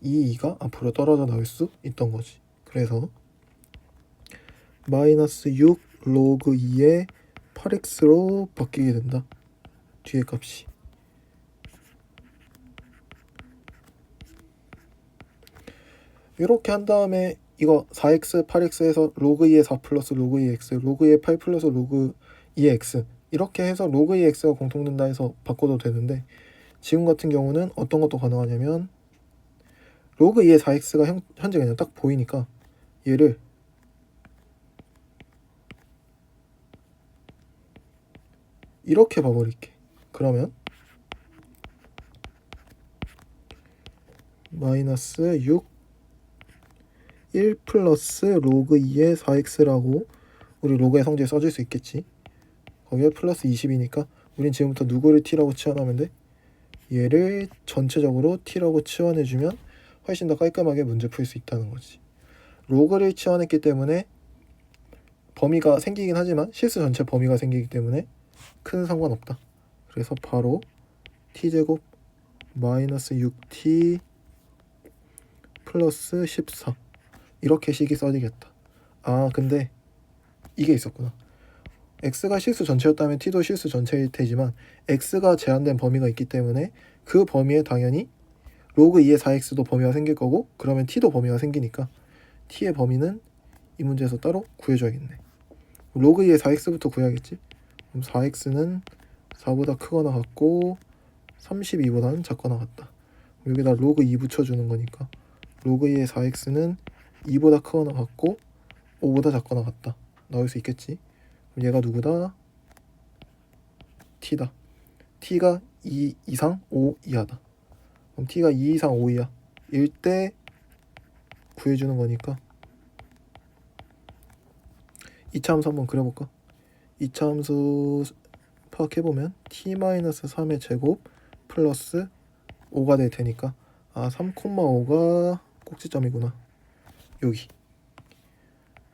이 2가 앞으로 떨어져 나올 수 있던 거지. 그래서 마이너스 6 로그 2의 8x로 바뀌게 된다. 뒤에 값이. 이렇게 한 다음에 이거 4x, 8x에서 로그 2의 4 플러스 로그 2의 x, 로그 2의 8 플러스 로그 2의 x, 이렇게 해서 로그 2의 x가 공통된다 해서 바꿔도 되는데, 지금 같은 경우는 어떤 것도 가능하냐면 로그 2의 4x가 현재 그냥 딱 보이니까 얘를 이렇게 봐버릴게. 그러면 마이너스 6 1 플러스 로그 2의 4x라고 우리 로그의 성질에 써줄 수 있겠지. 거기에 플러스 20이니까 우린 지금부터 누구를 t라고 치환하면 돼? 얘를 전체적으로 t라고 치환해주면 훨씬 더 깔끔하게 문제 풀 수 있다는 거지. 로그를 치환했기 때문에 범위가 생기긴 하지만 실수 전체 범위가 생기기 때문에 큰 상관없다. 그래서 바로 t제곱 마이너스 6t 플러스 14 이렇게 식이 써지겠다. 근데 이게 있었구나. x가 실수 전체였다면 t도 실수 전체일 테지만 x가 제한된 범위가 있기 때문에 그 범위에 당연히 로그 2의 4x도 범위가 생길 거고, 그러면 t도 범위가 생기니까 t의 범위는 이 문제에서 따로 구해줘야겠네. 로그 2의 4x부터 구해야겠지. 그럼 4x는 4보다 크거나 같고 32보다는 작거나 같다. 여기다 로그 2 붙여주는 거니까 로그 2의 4x는 2보다 크거나 같고 5보다 작거나 같다. 나올 수 있겠지. 그럼 얘가 누구다? t다. t가 2 이상 5 이하다. 그럼 t가 2 이상 5 이하 일 때 구해주는 거니까 2차 함수 한번 그려볼까? 2차 함수 파악해보면 t-3의 제곱 플러스 5가 될 테니까 3,5가 꼭지점이구나. 여기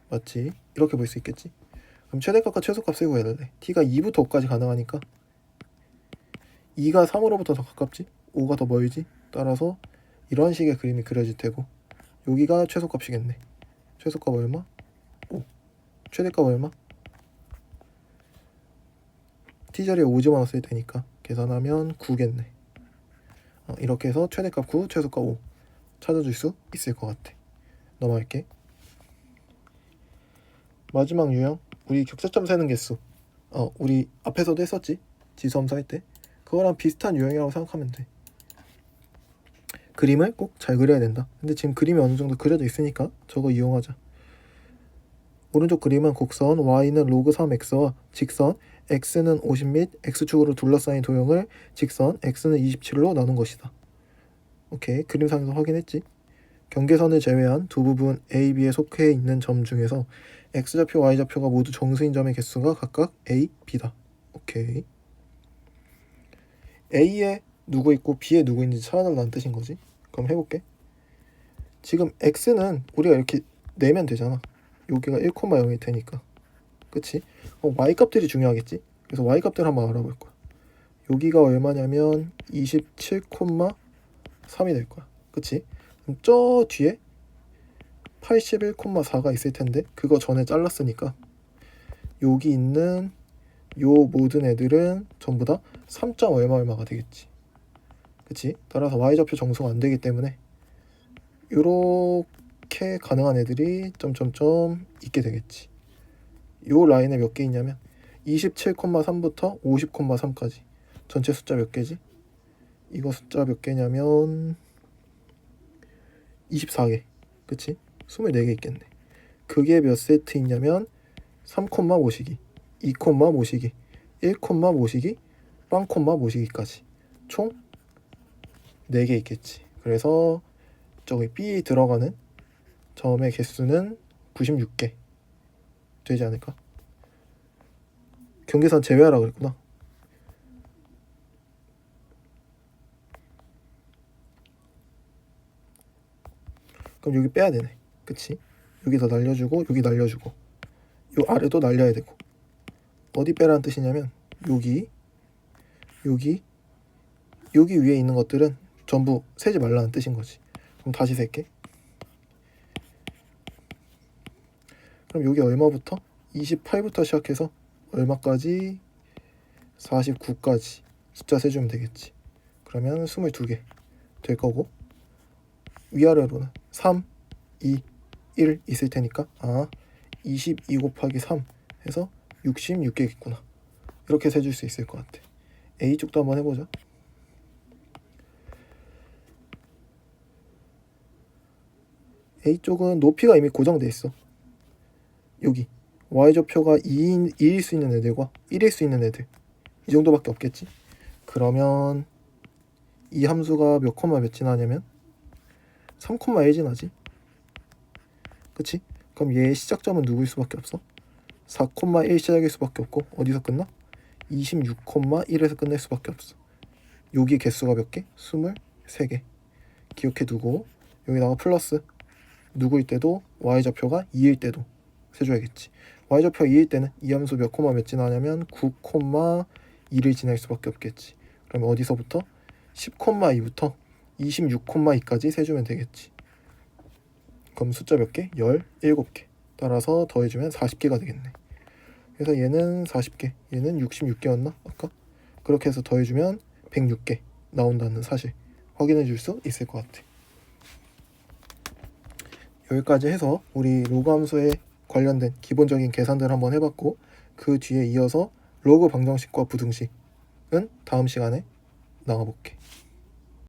맞지? 이렇게 볼 수 있겠지? 그럼 최대값과 최소값을 구해야 돼. t가 2부터 5까지 가능하니까 2가 3으로부터 더 가깝지? 5가 더 멀지? 따라서 이런 식의 그림이 그려질 테고, 여기가 최소값이겠네. 최소값 얼마? 5. 최대값 얼마? t자리에 5 집어넣었을 테니까 계산하면 9겠네. 이렇게 해서 최대값 9, 최소값 5 찾아줄 수 있을 것 같아. 넘어갈게. 마지막 유형, 우리 격차점 세는 개수. 우리 앞에서도 했었지? 지수함수 할 때. 그거랑 비슷한 유형이라고 생각하면 돼. 그림을 꼭 잘 그려야 된다. 근데 지금 그림이 어느 정도 그려져 있으니까 저거 이용하자. 오른쪽 그림은 곡선 y는 로그 3x와 직선 x는 50 및 x축으로 둘러싸인 도형을 직선 x는 27로 나눈 것이다. 오케이, 그림상에서 확인했지? 경계선을 제외한 두 부분 A, B에 속해 있는 점 중에서 x좌표, y좌표가 모두 정수인 점의 개수가 각각 A, B다. 오케이. A에 누구 있고 B에 누구 있는지 찾아달라는 뜻인 거지. 그럼 해볼게. 지금 x는 우리가 이렇게 내면 되잖아. 여기가 1,0일 테니까. 그치? y값들이 중요하겠지? 그래서 y값들 한번 알아볼 거야. 여기가 얼마냐면 27,3이 될 거야. 그치? 그럼 저 뒤에 81,4가 있을 텐데 그거 전에 잘랐으니까 여기 있는 요 모든 애들은 전부 다 3. 얼마가 되겠지. 그치? 따라서 y좌표 정수가 안 되기 때문에 요렇게 가능한 애들이 점점점 있게 되겠지. 요 라인에 몇 개 있냐면 27,3부터 50,3까지 전체 숫자 몇 개지? 이거 숫자 몇 개냐면 24개. 그치? 24개 있겠네. 그게 몇 세트 있냐면 3, 모시기, 2, 모시기, 1, 모시기, 빵, 모시기까지 총 4개 있겠지. 그래서 저기 B 들어가는 점의 개수는 96개 되지 않을까? 경계선 제외하라 그랬구나. 그럼 여기 빼야 되네. 그치? 여기 더 날려주고 여기 날려주고 요 아래도 날려야 되고. 어디 빼라는 뜻이냐면 여기 위에 있는 것들은 전부 세지 말라는 뜻인 거지. 그럼 다시 셀게. 그럼 여기 얼마부터? 28부터 시작해서 얼마까지? 49까지 숫자 세주면 되겠지. 그러면 22개 될 거고 위아래로는 3, 2, 1 있을 테니까 22 곱하기 3 해서 66개겠구나. 이렇게 세줄 수 있을 것 같아. A쪽도 한번 해보자. A쪽은 높이가 이미 고정돼 있어. 여기 y좌표가 2일 수 있는 애들과 1일 수 있는 애들 이 정도밖에 없겠지. 그러면 이 함수가 몇 콤마 몇 지나냐면 3,1 지나지. 그치? 그럼 얘의 시작점은 누구일 수밖에 없어? 4,1 시작일 수밖에 없고 어디서 끝나? 26,1에서 끝낼 수밖에 없어. 여기 개수가 몇 개? 23개. 기억해 두고 여기다가 플러스 누구일 때도 y좌표가 2일 때도 세줘야겠지. y좌표가 2일 때는 이 함수 몇 콤마 몇 지나냐면 9,2를 지날 수밖에 없겠지. 그러면 어디서부터? 10,2부터 26,2까지 세주면 되겠지. 그럼 숫자 몇 개? 17개. 따라서 더해주면 40개가 되겠네. 그래서 얘는 40개, 얘는 66개였나? 아까? 그렇게 해서 더해주면 106개 나온다는 사실 확인해 줄 수 있을 것 같아. 여기까지 해서 우리 로그 함수에 관련된 기본적인 계산들 한번 해봤고 그 뒤에 이어서 로그 방정식과 부등식은 다음 시간에 나와볼게.